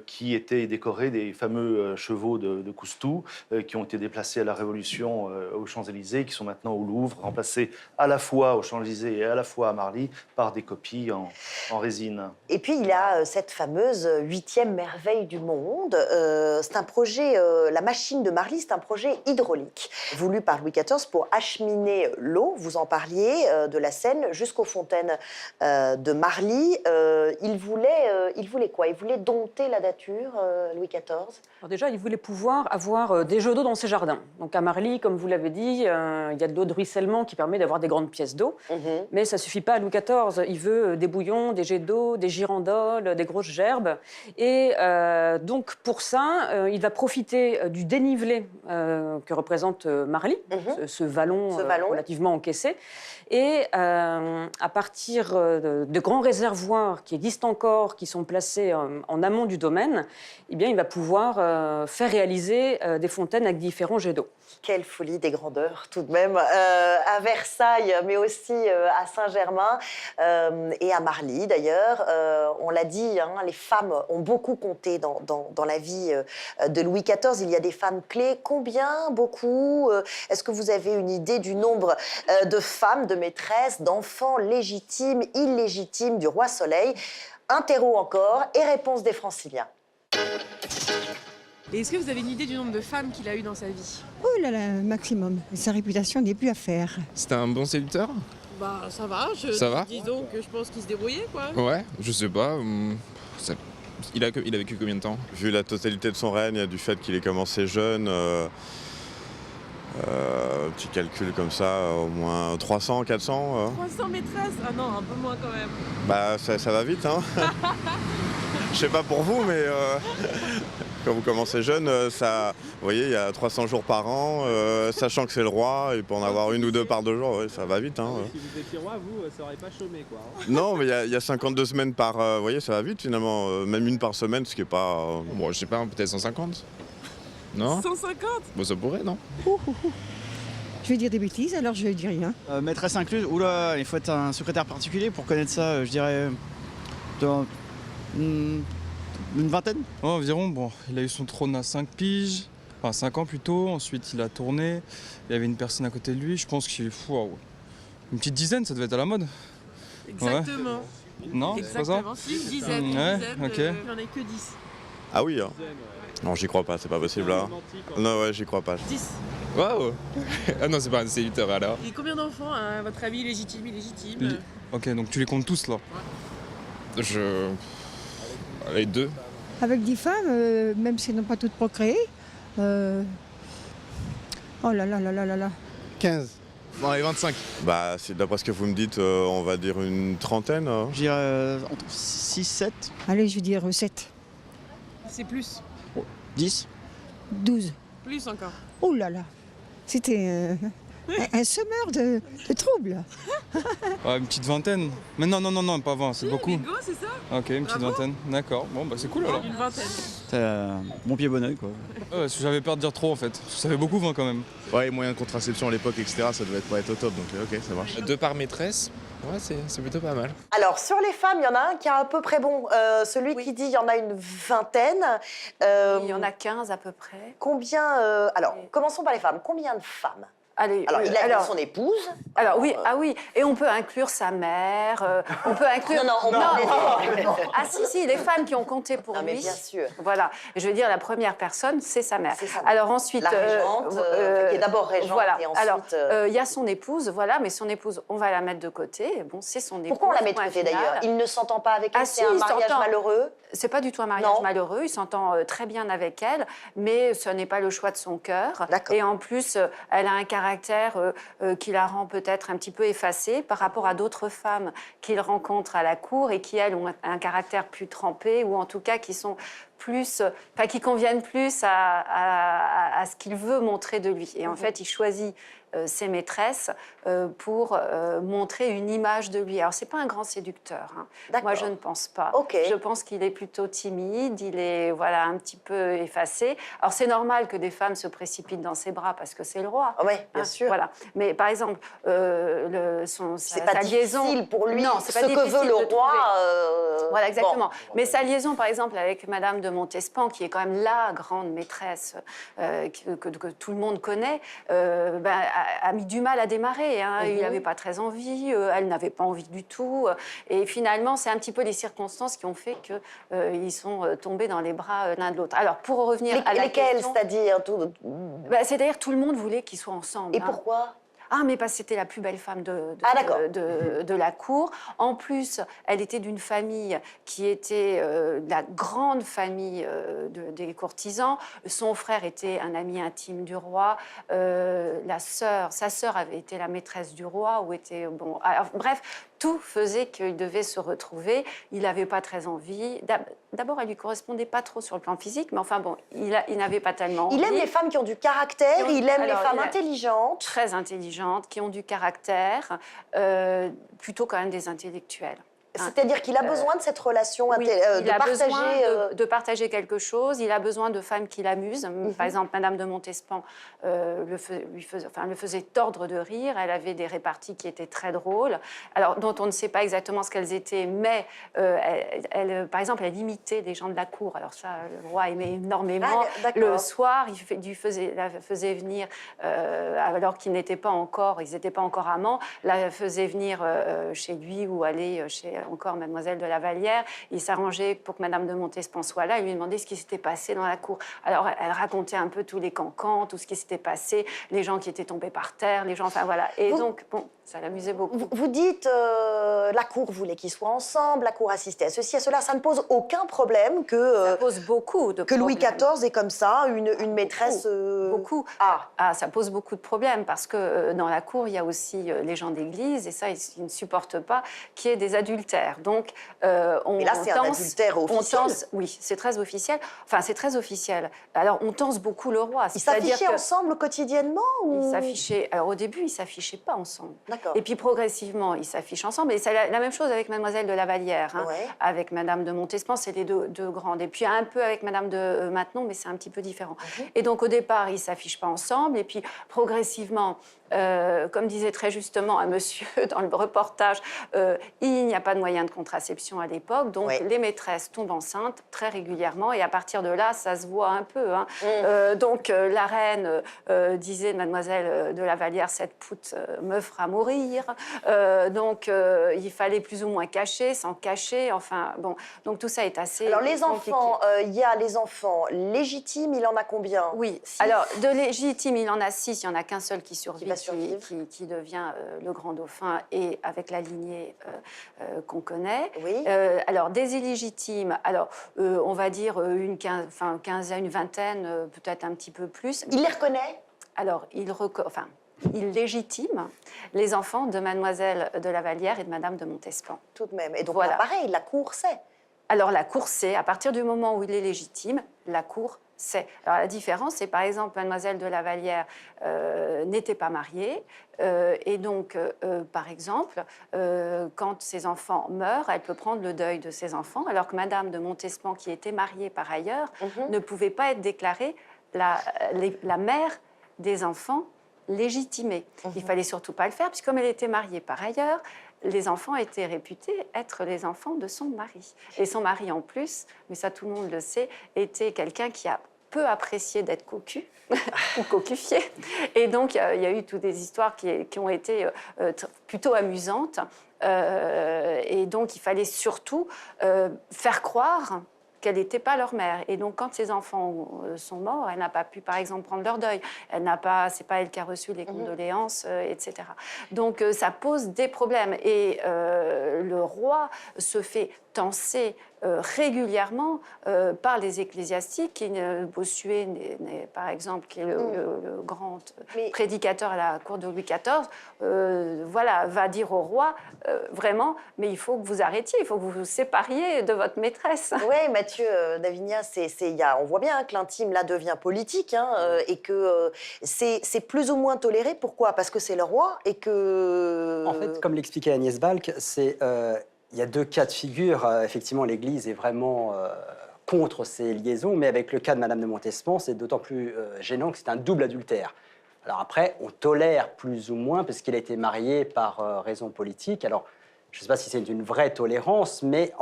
qui était décoré des fameux chevaux de Coustou, qui ont été déplacés à la Révolution aux Champs-Élysées, qui sont maintenant au Louvre, remplacés à la fois aux Champs-Élysées et à la fois à Marly par des copies en résine. Et puis il y a cette fameuse 8e merveille du monde. C'est un projet, la machine de Marly, c'est un projet hydraulique, voulu par Louis XIV pour acheminer l'eau, vous en parliez, de la Seine jusqu'aux fontaines de Marly. Il voulait quoi? Il voulait dompter la nature, Louis XIV? Alors déjà, il voulait pouvoir avoir des jeux d'eau dans ses jardins. Donc à Marly, comme vous l'avez dit, il y a de l'eau de ruissellement qui permet d'avoir des grandes pièces d'eau. Mais ça ne suffit pas à Louis XIV. Il veut des bouillons, des jets d'eau, des girandoles, des grosses gerbes. Et donc pour ça, il va profiter du dénivelé que représente Marly, ce vallon relativement encaissé. Et à partir de grands réservoirs qui existent encore, qui sont placés en amont du domaine, eh bien, il va pouvoir faire réaliser des fontaines avec différents jets d'eau. Quelle folie des grandeurs, tout de même, à Versailles, mais aussi à Saint-Germain et à Marly, d'ailleurs. On l'a dit, hein, les femmes ont beaucoup compté dans la vie de Louis XIV. Il y a des femmes clés. Combien? Beaucoup? Est-ce que vous avez une idée du nombre de femmes, de maîtresses, d'enfants légitimes, illégitimes du roi Soleil? Interro encore et réponse des Franciliens. Et est-ce que vous avez une idée du nombre de femmes qu'il a eu dans sa vie? Oh là là, maximum. Sa réputation n'est plus à faire. C'était un bon séducteur? Bah ça va, ça va. Disons que je pense qu'il se débrouillait, quoi. Ouais, je sais pas, Il a vécu combien de temps? Vu la totalité de son règne, du fait qu'il ait commencé jeune, petit calcul comme ça, au moins 300, 400. 300 maîtresses? Ah non, un peu moins quand même. Bah ça va vite, hein. Je sais pas pour vous, mais quand vous commencez jeune, vous voyez, il y a 300 jours par an, sachant que c'est le roi, et pour en avoir une ou deux par 2 jours, ouais, ça va vite. Hein. Si vous étiez roi, vous, ça aurait pas chômé, quoi. Non, mais il y a 52 semaines par... vous voyez, ça va vite finalement, même une par semaine, ce qui est pas... Bon, je sais pas, peut-être 150. Non? 150? Bon, ça pourrait, non? Je vais dire des bêtises, alors je ne dis rien. Maîtresse incluse, oula, il faut être un secrétaire particulier pour connaître ça, je dirais. Une vingtaine. Ouais, environ, bon, il a eu son trône à 5 piges, enfin 5 ans plutôt, ensuite il a tourné, il y avait une personne à côté de lui, je pense qu'il est fou, une petite dizaine, ça devait être à la mode. Exactement. Ouais. Non, c'est pas ça? Exactement, si, une dizaine, ok. il n'en a que 10. Ah oui, hein. Non, j'y crois pas, c'est pas possible là. Non, ouais, j'y crois pas. 10. Waouh. Ah non, c'est pas un séducteur alors. Et combien d'enfants, à votre avis, légitime, illégitime? Ok, donc tu les comptes tous là? Allez, 2. Avec 10 femmes, même si elles n'ont pas toutes procréé. Oh là là là là là là. 15. Bon, allez, 25. Bah, d'après ce que vous me dites, on va dire une trentaine. Je dirais entre 6, 7. Allez, je vais dire 7. C'est plus. 10. 12. Plus encore. Oh là là. C'était un semeur de troubles. Ouais, une petite vingtaine. Mais non, pas 20, c'est beaucoup. Bingo, c'est ça? Ok, une petite vingtaine, d'accord. Bon, bah c'est cool alors. Une vingtaine. T'as bon pied, bon oeil, quoi. Ouais, j'avais peur de dire trop en fait, parce que ça fait beaucoup 20 quand même. Ouais, moyens de contraception à l'époque, etc., ça devait pas être au top, donc ok, ça marche. 2 par maîtresse, ouais, c'est plutôt pas mal. Alors, sur les femmes, il y en a un qui est à peu près bon. Celui qui dit il y en a une vingtaine. Il y en a 15 à peu près. Combien... alors, commençons par les femmes. Combien de femmes? Allez, alors, il a son épouse. Alors oui, et on peut inclure sa mère, on peut inclure... Non. Ah si, les femmes qui ont compté pour lui. Mais bien sûr. Voilà, je veux dire, la première personne, c'est sa mère. Alors ensuite... La régente, qui est d'abord régente, voilà. et ensuite... Alors, il y a son épouse, voilà, mais son épouse, on va la mettre de côté. Bon, c'est son épouse. Pourquoi on la met de côté d'ailleurs? Il ne s'entend pas avec elle, c'est un mariage malheureux? C'est pas du tout un mariage malheureux, il s'entend très bien avec elle, mais ce n'est pas le choix de son cœur. Et en plus, elle a un caractère qui la rend peut-être un petit peu effacée par rapport à d'autres femmes qu'il rencontre à la cour et qui, elles, ont un caractère plus trempé, ou en tout cas qui sont plus, qui conviennent plus à ce qu'il veut montrer de lui. Et en fait, il choisit ses maîtresses pour montrer une image de lui. Alors, c'est pas un grand séducteur. Hein. Moi, je ne pense pas. Je pense qu'il est plutôt timide, il est un petit peu effacé. Alors, c'est normal que des femmes se précipitent dans ses bras parce que c'est le roi. Oui, bien sûr. Voilà. Mais par exemple, c'est pas difficile pour lui. Non, c'est pas ce que veut le roi. Voilà, exactement. Mais sa liaison, par exemple, avec Madame de Montespan, qui est quand même la grande maîtresse que tout le monde connaît, a mis du mal à démarrer. Hein. Il n'avait pas très envie, elle n'avait pas envie du tout. Et finalement, c'est un petit peu les circonstances qui ont fait qu'ils sont tombés dans les bras l'un de l'autre. Alors, pour revenir à la lesquels, question... c'est-à-dire c'est-à-dire tout le monde voulait qu'ils soient ensemble. Et pourquoi? Mais parce que c'était la plus belle femme de la cour. En plus, elle était d'une famille qui était la grande famille des courtisans. Son frère était un ami intime du roi. Sa sœur avait été la maîtresse du roi. Bref, tout faisait qu'il devait se retrouver. Il n'avait pas très envie. D'abord, elle lui correspondait pas trop sur le plan physique, mais enfin bon, il n'avait pas tellement envie. Il aime les femmes qui ont du caractère, il aime les femmes intelligentes. Très intelligentes, qui ont du caractère, plutôt quand même des intellectuels. C'est-à-dire qu'il a besoin de cette relation, de partager quelque chose. Il a besoin de femmes qui l'amusent. Par exemple, Madame de Montespan le faisait tordre de rire. Elle avait des réparties qui étaient très drôles, alors dont on ne sait pas exactement ce qu'elles étaient, mais par exemple, elle imitait des gens de la cour. Alors ça, le roi aimait énormément. Le soir, la faisait venir, alors qu'ils n'étaient pas encore amants, la faisait venir chez lui ou aller chez encore mademoiselle de la Vallière. Il s'arrangeait pour que madame de Montespan soit là. Il lui demandait ce qui s'était passé dans la cour. Alors, elle racontait un peu tous les cancans, tout ce qui s'était passé, les gens qui étaient tombés par terre, les gens... Enfin, voilà. Et donc, bon, ça l'amusait beaucoup. Vous dites, la cour voulait qu'ils soient ensemble, la cour assistait à ceci, à cela. Ça ne pose aucun problème que... ça pose beaucoup de problèmes. Louis XIV est comme ça, une maîtresse... Beaucoup. Ça pose beaucoup de problèmes parce que dans la cour, il y a aussi les gens d'église et ça, ils ne supportent pas qu'il y ait des adultères. Donc, Mais là, c'est un adultère officiel. Oui, c'est très officiel. Enfin, c'est très officiel. Alors, on tense beaucoup le roi. Ils s'affichaient ensemble quotidiennement Ils s'affichaient... Alors, au début, ils ne s'affichaient pas ensemble. D'accord. Et puis, progressivement, ils s'affichent ensemble. Et c'est la même chose avec mademoiselle de la Vallière. Hein. Ouais. Avec madame de Montespan, c'est les deux grandes. Et puis, un peu avec madame de Maintenon, mais c'est un petit peu différent. Et donc, au départ, ils ne s'affichent pas ensemble. Et puis, progressivement, comme disait très justement un monsieur dans le reportage, il n'y a pas de moyen de contraception à l'époque. Donc, les maîtresses tombent enceintes très régulièrement. Et à partir de là, ça se voit un peu. Hein. Donc, la reine disait, mademoiselle de la Vallière, cette poutre me fera mourir. Donc, il fallait plus ou moins cacher, sans cacher. Enfin, bon. Donc, tout ça est assez Alors, les compliqué. enfants, il y a les enfants légitimes, il en a combien? Oui. Alors, de légitimes, il en a 6. Il n'y en a qu'un seul qui survit, qui devient le grand dauphin et avec la lignée qu'on connaît. Oui. Alors, des illégitimes, alors, on va dire une quinzaine, une vingtaine, peut-être un petit peu plus. Il les reconnaît? Alors, il légitime les enfants de mademoiselle de la Vallière et de madame de Montespan. Tout de même. Et donc, voilà. Pareil, la cour sait. Alors, la cour sait, à partir du moment où il est légitime, la cour sait. Alors, la différence, c'est par exemple, mademoiselle de la Vallière n'était pas mariée. Et donc, par exemple, quand ses enfants meurent, elle peut prendre le deuil de ses enfants, alors que madame de Montespan, qui était mariée par ailleurs, ne pouvait pas être déclarée la mère des enfants légitimés. Il ne fallait surtout pas le faire, puisque comme elle était mariée par ailleurs, les enfants étaient réputés être les enfants de son mari. Et son mari, en plus, mais ça tout le monde le sait, était quelqu'un qui a peu apprécié d'être cocu ou cocufié. Et donc, il y a eu toutes des histoires qui ont été plutôt amusantes. Et donc, il fallait surtout faire croire qu'elle n'était pas leur mère. Et donc, quand ses enfants sont morts, elle n'a pas pu, par exemple, prendre leur deuil. C'est pas elle qui a reçu les condoléances, etc. Donc, ça pose des problèmes. Et le roi se fait tenser régulièrement par les ecclésiastiques. Bossuet, par exemple, qui est le grand prédicateur à la cour de Louis XIV, va dire au roi, vraiment, mais il faut que vous arrêtiez, il faut que vous vous sépariez de votre maîtresse. Oui, Mathieu Davigna, on voit bien que l'intime, là, devient politique, et que c'est plus ou moins toléré. Pourquoi? Parce que c'est le roi et que... En fait, comme l'expliquait Agnès Balk, il y a deux cas de figure. Effectivement, l'Église est vraiment contre ces liaisons, mais avec le cas de Madame de Montespan, c'est d'autant plus gênant que c'est un double adultère. Alors après, on tolère plus ou moins, parce qu'il a été marié par raison politique. Alors, je ne sais pas si c'est une vraie tolérance, mais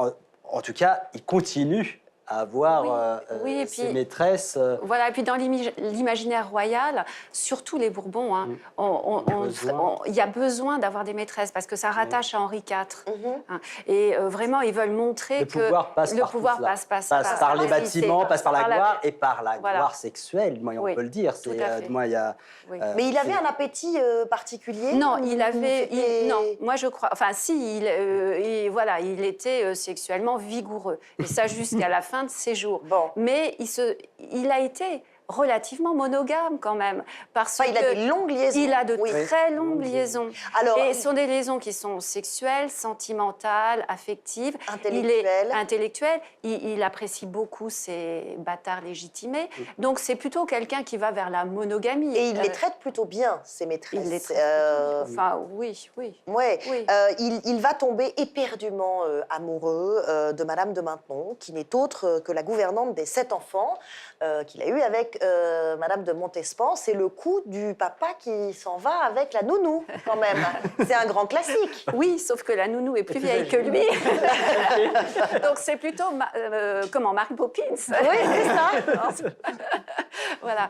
en tout cas, il continue à avoir ses maîtresses. Voilà, et puis dans l'imaginaire royal, surtout les Bourbons, hein, il y a besoin d'avoir des maîtresses parce que ça rattache à Henri IV. Hein, et vraiment, ils veulent montrer le pouvoir passe par les bâtiments, passe par la gloire et par la gloire sexuelle, on peut le dire. Mais il avait un appétit particulier? Non, non, moi je crois. Enfin, si, il était sexuellement vigoureux. Et ça jusqu'à la fin de ses jours. Mais il a été relativement monogame quand même. Parce il a des longues liaisons. Il a de très longues liaisons. Et ce sont des liaisons qui sont sexuelles, sentimentales, affectives. Intellectuelles. Il apprécie beaucoup ses bâtards légitimés. Donc c'est plutôt quelqu'un qui va vers la monogamie. Et il les traite plutôt bien, ses maîtresses. Il les traite plutôt bien. Enfin, oui. Ouais. Il va tomber éperdument amoureux de Madame de Maintenon, qui n'est autre que la gouvernante des 7 enfants qu'il a eu avec Madame de Montespan. C'est le coup du papa qui s'en va avec la nounou, quand même. C'est un grand classique. Oui, sauf que la nounou est plus vieille que lui. Donc c'est plutôt Mary Poppins. Oui, c'est ça. Voilà.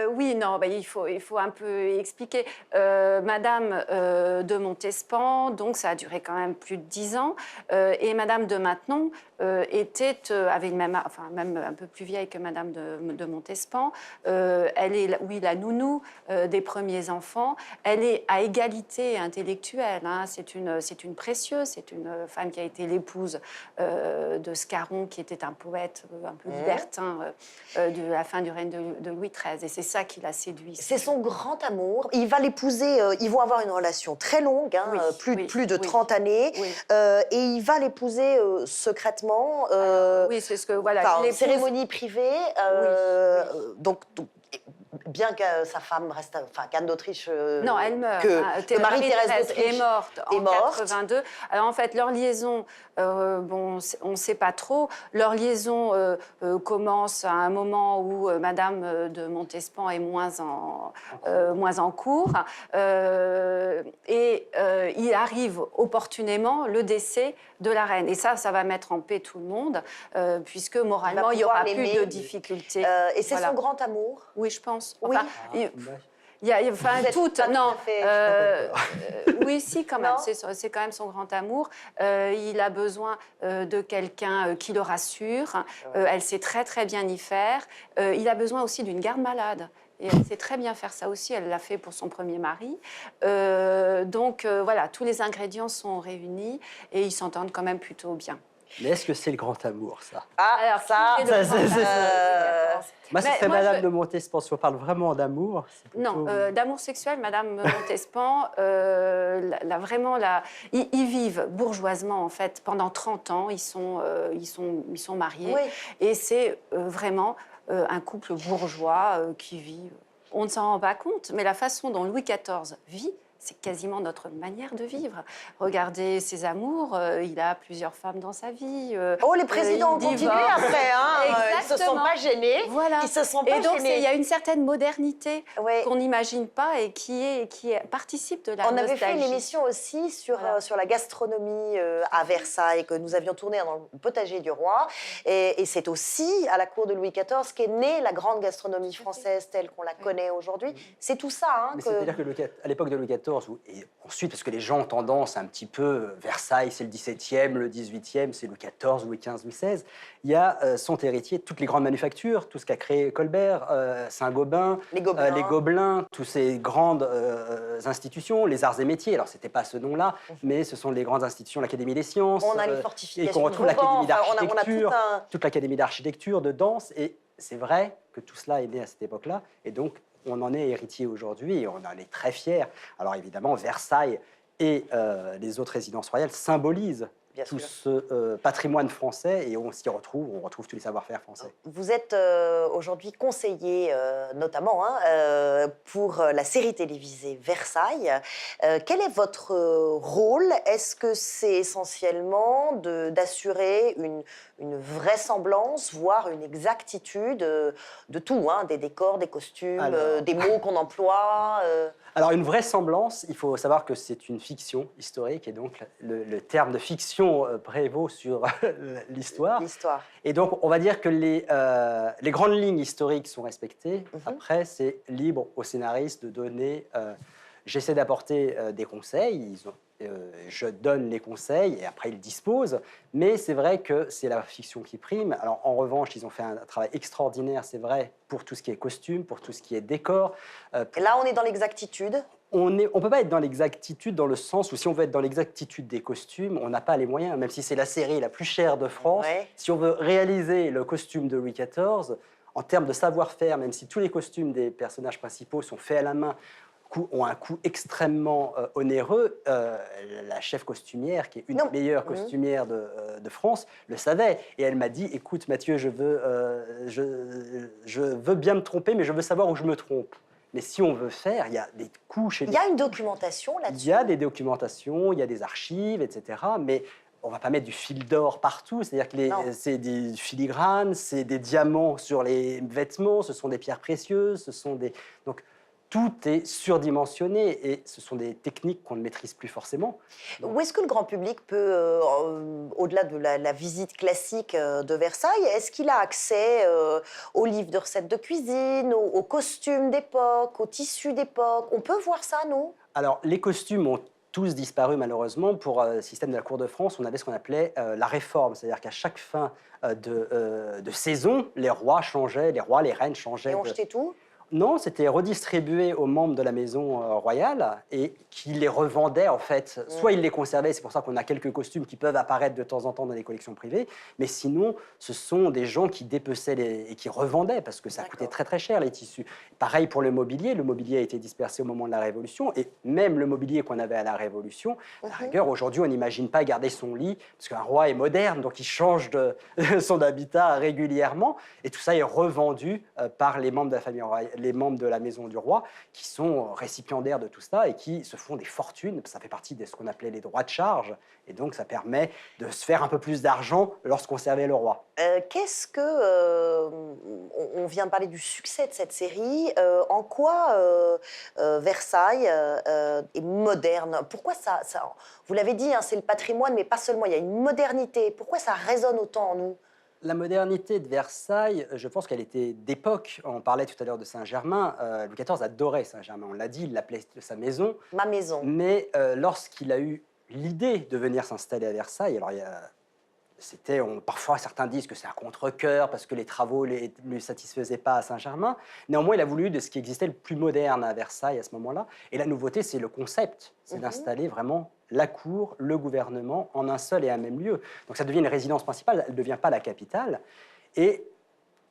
Oui, non, il faut un peu expliquer. Madame de Montespan, donc ça a duré quand même plus de 10 ans, et Madame de Maintenon avait même un peu plus vieille que Madame de Montespan. Elle est, oui, la nounou des premiers enfants. Elle est à égalité intellectuelle. Hein. C'est une précieuse, c'est une femme qui a été l'épouse de Scarron, qui était un poète un peu libertin de la fin du règne de Louis XIII. Et c'est ça qui l'a séduit. C'est son grand amour. Il va l'épouser, ils vont avoir une relation très longue, hein, plus de 30 années, et il va l'épouser secrètement. Oui, c'est ce que... Voilà, cérémonie privée. Donc, bien que sa femme reste, qu'Anne d'Autriche, non, elle meurt. Que Marie-Thérèse d'Autriche est morte en 82. Alors en fait, leur liaison, on ne sait pas trop. Leur liaison commence à un moment où Madame de Montespan est moins en cours, et il arrive opportunément le décès de la reine. Et ça va mettre en paix tout le monde, puisque moralement, il n'y aura plus de difficultés. Et c'est son grand amour? Oui, je pense. Oui. Il y a toutes. Non. Oui, si, quand même. C'est quand même son grand amour. Il a besoin de quelqu'un qui le rassure. Elle sait très, très bien y faire. Il a besoin aussi d'une garde malade. Et elle sait très bien faire ça aussi. Elle l'a fait pour son premier mari. Donc, voilà, tous les ingrédients sont réunis et ils s'entendent quand même plutôt bien. Mais est-ce que c'est le grand amour, ça? Alors, Moi, c'est Madame de Montespan. Si on parle vraiment d'amour... Non, d'amour sexuel, Madame Montespan, ils vivent bourgeoisement, en fait, pendant 30 ans. Ils sont mariés. Oui. Et c'est vraiment un couple bourgeois qui vit... On ne s'en rend pas compte, mais la façon dont Louis XIV vit, c'est quasiment notre manière de vivre. Regardez ses amours, il a plusieurs femmes dans sa vie. Les présidents ont continué après, hein. Ils ne se sont pas gênés. Voilà. Ils se sont pas donc, gênés. il y a une certaine modernité qu'on n'imagine pas et qui participe de la nostalgie. On avait fait une émission aussi sur la gastronomie à Versailles, que nous avions tournée dans le potager du roi. Et c'est aussi à la cour de Louis XIV qu'est née la grande gastronomie française telle qu'on la connaît aujourd'hui. C'est tout ça. Hein, c'est-à-dire qu'à l'époque de Louis XIV, et ensuite, parce que les gens ont tendance un petit peu, Versailles, c'est le XVIIe, le XVIIIe, c'est Louis XIV, Louis XV, Louis XVI, il y a sont héritiers toutes les grandes manufactures, tout ce qu'a créé Colbert, Saint-Gobain, les Gobelins, toutes ces grandes institutions, les arts et métiers. Alors, ce n'était pas ce nom-là, mais ce sont les grandes institutions, l'Académie des sciences. On a les fortifications. Et qu'on retrouve l'Académie d'architecture, toute l'Académie d'architecture, de danse. Et c'est vrai que tout cela est né à cette époque-là. Et donc, on en est héritier aujourd'hui et on en est très fiers. Alors évidemment, Versailles et les autres résidences royales symbolisent tout ce patrimoine français et on s'y retrouve, on retrouve tous les savoir-faire français. Vous êtes aujourd'hui conseiller notamment pour la série télévisée Versailles. Quel est votre rôle? Est-ce que c'est essentiellement d'assurer une vraisemblance, voire une exactitude de tout, hein, des décors, des costumes, des mots qu'on emploie Alors, une vraisemblance, il faut savoir que c'est une fiction historique et donc le terme de fiction prévaut sur l'histoire. Et donc, on va dire que les grandes lignes historiques sont respectées. Après, c'est libre aux scénaristes de donner... J'essaie d'apporter des conseils. Je donne les conseils et après ils disposent. Mais c'est vrai que c'est la fiction qui prime. Alors en revanche, ils ont fait un travail extraordinaire, c'est vrai, pour tout ce qui est costume, pour tout ce qui est décor. Et là, on est dans l'exactitude. On ne peut pas être dans l'exactitude dans le sens où si on veut être dans l'exactitude des costumes, on n'a pas les moyens, même si c'est la série la plus chère de France. Si on veut réaliser le costume de Louis XIV, en termes de savoir-faire, même si tous les costumes des personnages principaux sont faits à la main, ont un coût extrêmement onéreux, la chef costumière, qui est une des meilleures costumières de France, le savait. Et elle m'a dit, écoute Mathieu, je veux bien me tromper, mais je veux savoir où je me trompe. Mais si on veut faire, il y a des coûts chez Il y a une documentation là-dessus. Il y a des documentations, il y a des archives, etc. Mais on ne va pas mettre du fil d'or partout. C'est-à-dire que c'est des filigranes, c'est des diamants sur les vêtements, ce sont des pierres précieuses, ce sont des... Donc, tout est surdimensionné et ce sont des techniques qu'on ne maîtrise plus forcément. Où est-ce que le grand public peut, au-delà de la visite classique de Versailles, est-ce qu'il a accès aux livres de recettes de cuisine, aux costumes d'époque, aux tissus d'époque? On peut voir ça, non? Alors, les costumes ont tous disparu malheureusement. Pour le système de la Cour de France, on avait ce qu'on appelait la réforme, c'est-à-dire qu'à chaque fin de saison, les rois changeaient, les reines changeaient. Et on jetait tout? Non, c'était redistribué aux membres de la maison royale et qui les revendaient en fait. Soit ils les conservaient, c'est pour ça qu'on a quelques costumes qui peuvent apparaître de temps en temps dans les collections privées, mais sinon, ce sont des gens qui dépeçaient et qui revendaient parce que ça coûtait très très cher les tissus. Pareil pour le mobilier a été dispersé au moment de la Révolution et même le mobilier qu'on avait à la Révolution, à la rigueur, aujourd'hui on n'imagine pas garder son lit parce qu'un roi est moderne, donc il change de son habitat régulièrement et tout ça est revendu par les membres de la famille royale, les membres de la maison du roi qui sont récipiendaires de tout ça et qui se font des fortunes. Ça fait partie de ce qu'on appelait les droits de charge et donc ça permet de se faire un peu plus d'argent lorsqu'on servait le roi. Qu'est-ce que... on vient de parler du succès de cette série. En quoi Versailles est moderne? Pourquoi ça vous l'avez dit, hein, c'est le patrimoine, mais pas seulement. Il y a une modernité. Pourquoi ça résonne autant en nous? La modernité de Versailles, je pense qu'elle était d'époque. On parlait tout à l'heure de Saint-Germain. Louis XIV adorait Saint-Germain. On l'a dit, il l'appelait sa maison. Ma maison. Mais lorsqu'il a eu l'idée de venir s'installer à Versailles, alors parfois certains disent que c'est un contre-cœur parce que les travaux ne lui satisfaisaient pas à Saint-Germain. Néanmoins, il a voulu de ce qui existait le plus moderne à Versailles à ce moment-là. Et la nouveauté, c'est le concept. C'est d'installer vraiment la cour, le gouvernement en un seul et un même lieu. Donc ça devient une résidence principale, elle ne devient pas la capitale. Et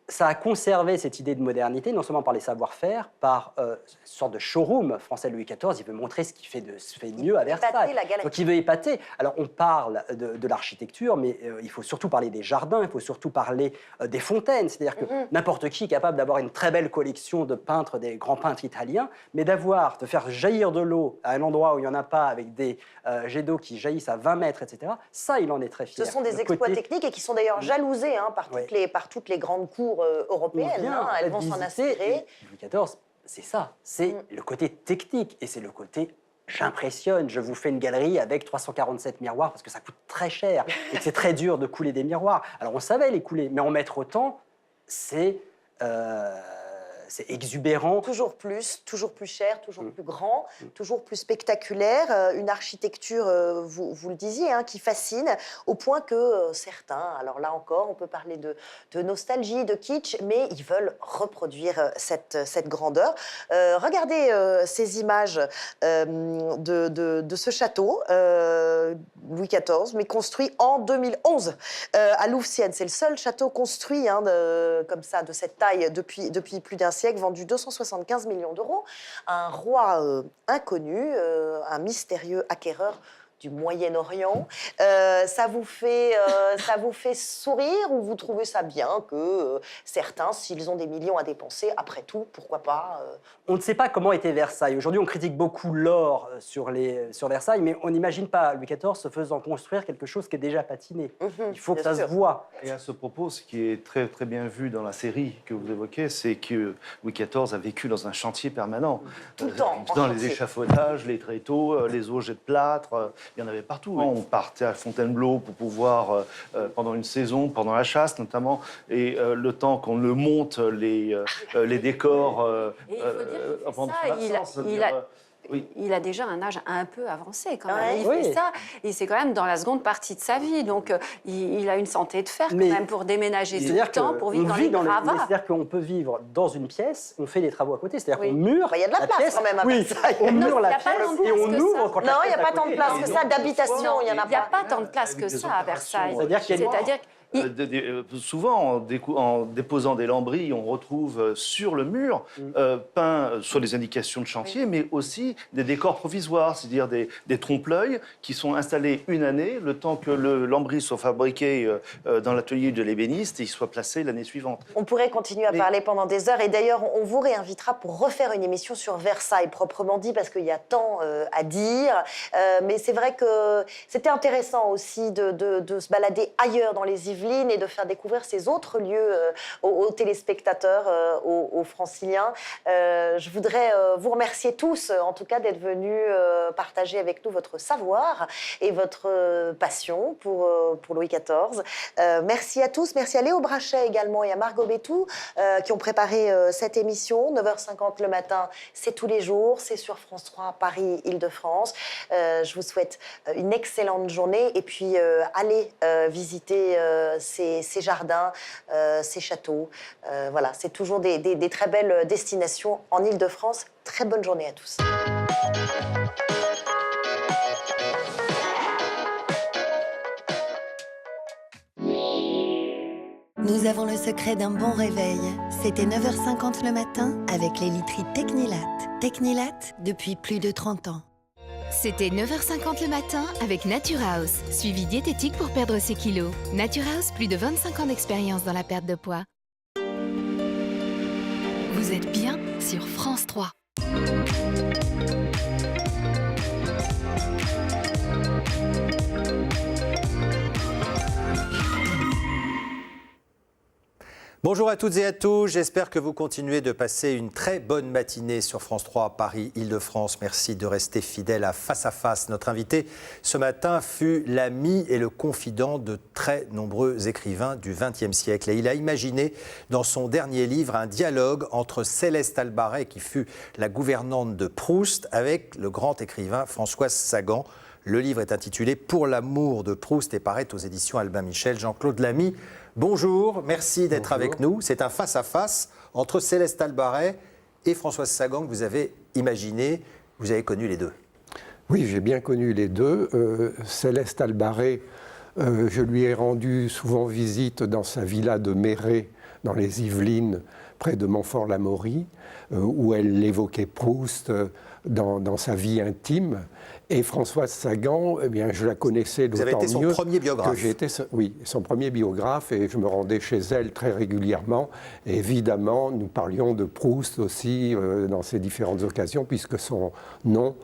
ça a conservé cette idée de modernité, non seulement par les savoir-faire, par une sorte de showroom français. Louis XIV, il veut montrer ce qui se fait mieux à Versailles. Donc il veut épater. Alors on parle de l'architecture, mais il faut surtout parler des jardins, il faut surtout parler des fontaines. C'est-à-dire que n'importe qui est capable d'avoir une très belle collection de peintres, des grands peintres italiens, mais de faire jaillir de l'eau à un endroit où il n'y en a pas, avec des jets d'eau qui jaillissent à 20 mètres, etc., ça, il en est très fier. Ce sont des exploits techniques et qui sont d'ailleurs jalousés par toutes les grandes cours européennes, elles vont s'en inspirer. Louis XIV, c'est ça, c'est le côté technique et c'est le côté j'impressionne, je vous fais une galerie avec 347 miroirs parce que ça coûte très cher et que c'est très dur de couler des miroirs. Alors on savait les couler, mais en mettre autant, c'est exubérant. Toujours plus cher, toujours plus grand, toujours plus spectaculaire. Une architecture, vous le disiez, hein, qui fascine, au point que certains, alors là encore, on peut parler de nostalgie, de kitsch, mais ils veulent reproduire cette grandeur. Regardez ces images de ce château, Louis XIV, mais construit en 2011 à Louvciennes. C'est le seul château construit comme ça, de cette taille, depuis plus d'un siècle, vendu 275 millions d'euros. Un roi inconnu, un mystérieux acquéreur du Moyen-Orient. Ça vous fait sourire ou vous trouvez ça bien que certains, s'ils ont des millions à dépenser, après tout, pourquoi pas On ne sait pas comment était Versailles. Aujourd'hui, on critique beaucoup l'or sur Versailles, mais on n'imagine pas Louis XIV se faisant construire quelque chose qui est déjà patiné. Il faut que ça se voie. Et à ce propos, ce qui est très, très bien vu dans la série que vous évoquez, c'est que Louis XIV a vécu dans un chantier permanent. Tout le temps. Dans les échafaudages, les tréteaux, les auges de plâtre, il y en avait partout. Oui. On partait à Fontainebleau pour pouvoir, pendant une saison, pendant la chasse notamment, et le temps qu'on le monte, les décors... Il a déjà un âge un peu avancé quand même. Il fait ça, et c'est quand même dans la seconde partie de sa vie. Donc il a une santé de fer quand même pour déménager tout le temps, pour vivre dans les gravats. C'est-à-dire qu'on peut vivre dans une pièce, on fait des travaux à côté. C'est-à-dire qu'on mure. Il y a de la place quand même à Versailles. On mure la pièce et on ouvre quand la pièce. Non, il n'y a pas tant de place que ça d'habitation. Il n'y a pas tant de place que ça à Versailles. C'est-à-dire souvent, en déposant des lambris, on retrouve sur le mur peint soit des indications de chantier, mais aussi des décors provisoires, c'est-à-dire des trompe-l'œil qui sont installés une année, le temps que le lambris soit fabriqué dans l'atelier de l'ébéniste et il soit placé l'année suivante. On pourrait continuer à parler pendant des heures, et d'ailleurs, on vous réinvitera pour refaire une émission sur Versailles, proprement dit, parce qu'il y a tant à dire. Mais c'est vrai que c'était intéressant aussi de se balader ailleurs dans les Yvelines, Yvelines et de faire découvrir ces autres lieux aux téléspectateurs, aux franciliens. Je voudrais vous remercier tous, en tout cas, d'être venus partager avec nous votre savoir et votre passion pour Louis XIV. Merci à tous. Merci à Léo Brachet également et à Margot Bétou qui ont préparé cette émission. 9h50 le matin, c'est tous les jours. C'est sur France 3, Paris, Île-de-France. Je vous souhaite une excellente journée et puis allez visiter ces jardins, ces châteaux. Voilà, c'est toujours des très belles destinations en Île-de-France. Très bonne journée à tous. Nous avons le secret d'un bon réveil. C'était 9h50 le matin avec les literies Technilat. Technilat depuis plus de 30 ans. C'était 9h50 le matin avec Naturhaus, suivi diététique pour perdre ses kilos. Naturhaus, plus de 25 ans d'expérience dans la perte de poids. Vous êtes bien sur France 3. Bonjour à toutes et à tous, j'espère que vous continuez de passer une très bonne matinée sur France 3, Paris, Île-de-France. Merci de rester fidèle à Face à Face. Notre invité ce matin fut l'ami et le confident de très nombreux écrivains du XXe siècle. Et il a imaginé dans son dernier livre un dialogue entre Céleste Albaret, qui fut la gouvernante de Proust, avec le grand écrivain Françoise Sagan. Le livre est intitulé « Pour l'amour de Proust » et paraît aux éditions Albin Michel. Jean-Claude Lamy, bonjour, merci d'être avec nous. C'est un face-à-face entre Céleste Albaret et Françoise Sagan que vous avez imaginé. Vous avez connu les deux. Oui, j'ai bien connu les deux. Céleste Albaret, je lui ai rendu souvent visite dans sa villa de Méret, dans les Yvelines, près de Montfort-l'Amaury, où elle évoquait Proust dans sa vie intime. Et Françoise Sagan, eh bien, je la connaissais d'autant mieux. Vous avez été son premier biographe. Que j'ai été, oui, son premier biographe, et je me rendais chez elle très régulièrement. Et évidemment, nous parlions de Proust aussi dans ces différentes occasions, puisque son nom,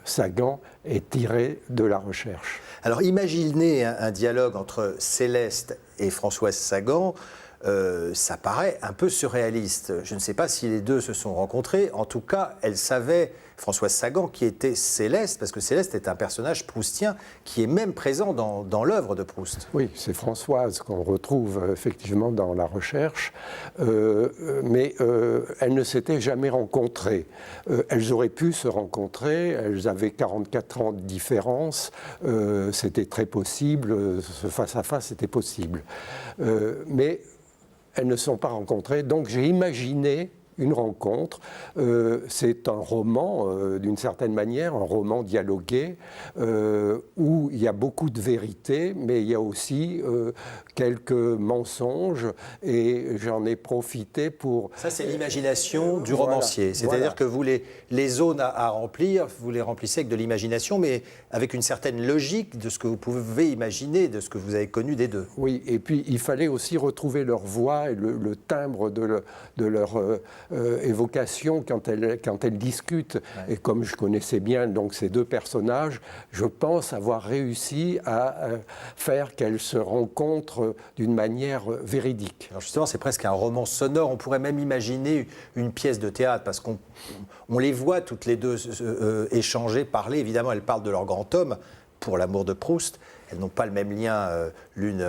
Sagan, est tiré de la recherche. Alors imaginez un dialogue entre Céleste et Françoise Sagan. Ça paraît un peu surréaliste. Je ne sais pas si les deux se sont rencontrés. En tout cas, elle savait, Françoise Sagan, qui était Céleste, parce que Céleste est un personnage proustien qui est même présent dans l'œuvre de Proust. Oui, c'est Françoise qu'on retrouve effectivement dans la recherche, mais elles ne s'étaient jamais rencontrées. Elles auraient pu se rencontrer, elles avaient 44 ans de différence, c'était très possible, ce face-à-face était possible. Mais elles ne sont pas rencontrées, donc j'ai imaginé une rencontre. C'est un roman, d'une certaine manière, un roman dialogué, où il y a beaucoup de vérité, mais il y a aussi quelques mensonges, et j'en ai profité pour... Ça, c'est l'imagination du romancier. C'est-à-dire que vous, les zones à remplir, vous les remplissez avec de l'imagination, mais avec une certaine logique de ce que vous pouvez imaginer, de ce que vous avez connu des deux. Oui, et puis il fallait aussi retrouver leur voix et le timbre de leur évocation quand elles discutent. Ouais. Et comme je connaissais bien donc, ces deux personnages, je pense avoir réussi à faire qu'elles se rencontrent d'une manière véridique. Alors justement, c'est presque un roman sonore. On pourrait même imaginer une pièce de théâtre, parce qu'on les voit toutes les deux échanger, parler. Évidemment, elles parlent de leur grand homme, Pour l'amour de Proust. Elles n'ont pas le même lien, l'une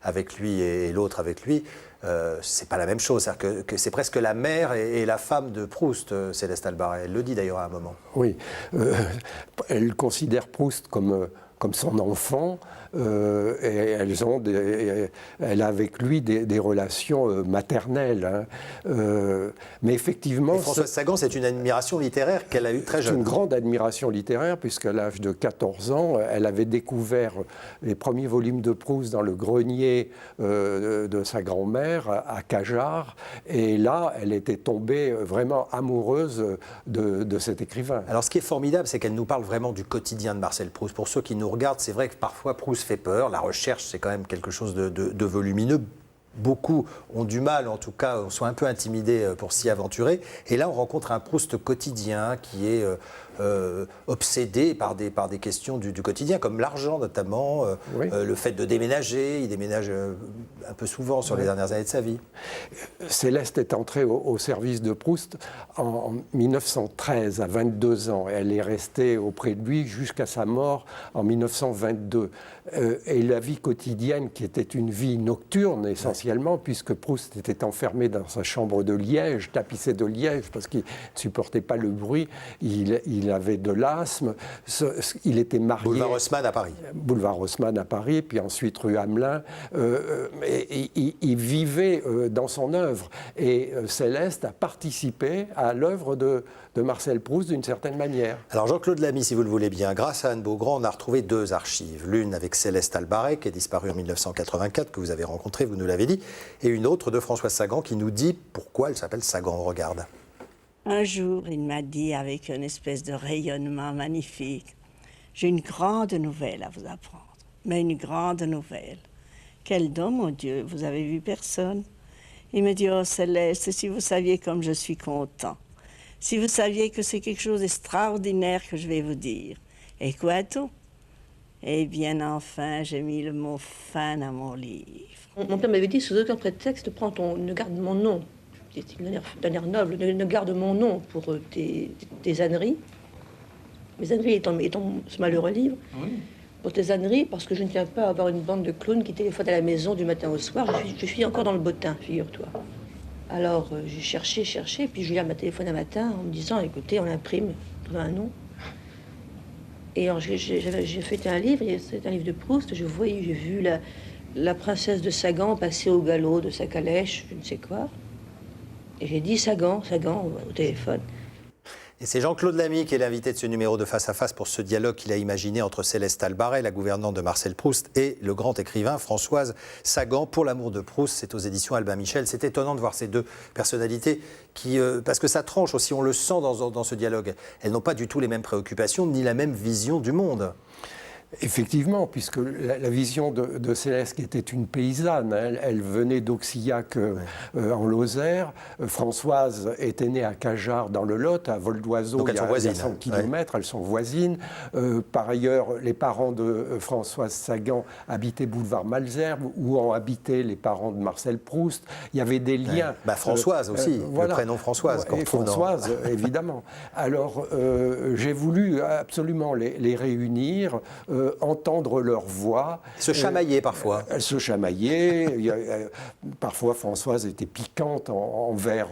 avec lui et l'autre avec lui. C'est pas la même chose. C'est-à-dire que c'est presque la mère et la femme de Proust, Céleste Albaret. Elle le dit d'ailleurs à un moment. Oui. Elle considère Proust comme son enfant. Et elle a avec lui des relations maternelles. Mais effectivement... Et Françoise Sagan, c'est une admiration littéraire qu'elle a eue très jeune. C'est une grande admiration littéraire, puisqu'à l'âge de 14 ans, elle avait découvert les premiers volumes de Proust dans le grenier de sa grand-mère, à Cajarc. Et là, elle était tombée vraiment amoureuse de cet écrivain. Alors, ce qui est formidable, c'est qu'elle nous parle vraiment du quotidien de Marcel Proust. Pour ceux qui nous regardent, c'est vrai que parfois Proust fait peur. La recherche, c'est quand même quelque chose de volumineux. Beaucoup ont du mal, en tout cas, sont un peu intimidés pour s'y aventurer. Et là, on rencontre un Proust quotidien qui est obsédé par des questions du quotidien, comme l'argent notamment, le fait de déménager. Il déménage un peu souvent sur les dernières années de sa vie. Céleste est entrée au service de Proust en 1913, à 22 ans. Elle est restée auprès de lui jusqu'à sa mort en 1922. Et la vie quotidienne, qui était une vie nocturne essentiellement, puisque Proust était enfermé dans sa chambre de liège, tapissée de liège, parce qu'il ne supportait pas le bruit, il avait de l'asthme, il était marié... Boulevard Haussmann à Paris. Boulevard Haussmann à Paris, puis ensuite rue Hamelin. Il vivait dans son œuvre. Et Céleste a participé à l'œuvre de Marcel Proust d'une certaine manière. Alors Jean-Claude Lamy, si vous le voulez bien, grâce à Anne Beaugrand, on a retrouvé 2 archives. L'une avec Céleste Albaret, qui est disparue en 1984, que vous avez rencontrée, vous nous l'avez dit, et une autre de Françoise Sagan, qui nous dit pourquoi elle s'appelle Sagan. On regarde. Un jour, il m'a dit avec une espèce de rayonnement magnifique, « J'ai une grande nouvelle à vous apprendre, mais une grande nouvelle. » Quel don, mon Dieu, vous avez vu personne? Il me dit, « Oh Céleste, si vous saviez comme je suis content. Si vous saviez que c'est quelque chose d'extraordinaire que je vais vous dire. » Et quoi tout? Eh bien, enfin, j'ai mis le mot « fin » dans mon livre. Mon père m'avait dit, sous aucun prétexte, ne garde mon nom. D'un air noble, ne garde mon nom pour tes âneries. Mes âneries étant ce malheureux livre. Oui. Pour tes âneries, parce que je ne tiens pas à avoir une bande de clowns qui téléphonent à la maison du matin au soir. Je suis encore dans le bottin, figure-toi. Alors, j'ai cherché, puis Julien m'a téléphoné un matin en me disant, écoutez, on l'imprime, trouve un nom. Et alors, j'ai fait un livre, c'est un livre de Proust, j'ai vu la princesse de Sagan passer au galop de sa calèche, je ne sais quoi. Et j'ai dit Sagan au téléphone. Et c'est Jean-Claude Lamy qui est l'invité de ce numéro de Face à Face pour ce dialogue qu'il a imaginé entre Céleste Albaret, la gouvernante de Marcel Proust, et le grand écrivain Françoise Sagan. Pour l'amour de Proust, c'est aux éditions Albin Michel. C'est étonnant de voir ces 2 personnalités qui, parce que ça tranche aussi, on le sent dans ce dialogue. Elles n'ont pas du tout les mêmes préoccupations ni la même vision du monde. Effectivement, puisque la vision de Céleste, qui était une paysanne, elle venait d'Auxillac en Lozère. Françoise était née à Cajarc dans le Lot, à vol d'oiseau, il y a 100 km, elles sont voisines. Par ailleurs, les parents de Françoise Sagan habitaient boulevard Malesherbes, où ont habité les parents de Marcel Proust. Il y avait des liens. Françoise aussi, le prénom Françoise. Et Françoise, évidemment. Alors, j'ai voulu absolument les réunir, entendre leur voix. Se chamailler parfois. Elles se chamaillaient. Parfois, Françoise était piquante envers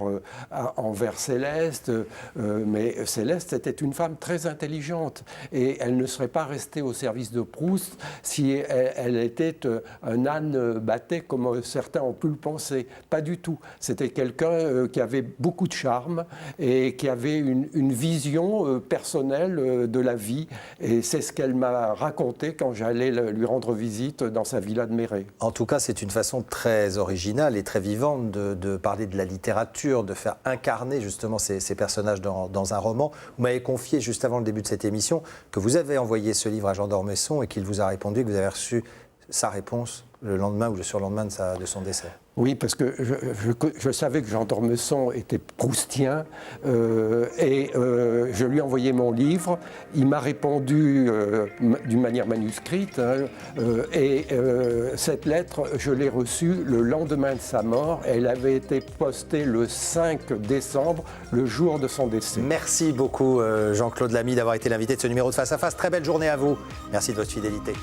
Céleste. Mais Céleste était une femme très intelligente. Et elle ne serait pas restée au service de Proust si elle était un âne batté, comme certains ont pu le penser. Pas du tout. C'était quelqu'un qui avait beaucoup de charme et qui avait une vision personnelle de la vie. Et c'est ce qu'elle m'a raconté quand j'allais lui rendre visite dans sa villa de Méret. En tout cas, c'est une façon très originale et très vivante de parler de la littérature, de faire incarner justement ces personnages dans un roman. Vous m'avez confié juste avant le début de cette émission que vous avez envoyé ce livre à Jean d'Ormesson et qu'il vous a répondu, que vous avez reçu sa réponse le lendemain ou le surlendemain de son décès. Oui, parce que je savais que Jean d'Ormesson était proustien et je lui ai envoyé mon livre. Il m'a répondu d'une manière manuscrite et cette lettre, je l'ai reçue le lendemain de sa mort. Elle avait été postée le 5 décembre, le jour de son décès. Merci beaucoup Jean-Claude Lamy d'avoir été l'invité de ce numéro de Face à Face. Très belle journée à vous. Merci de votre fidélité.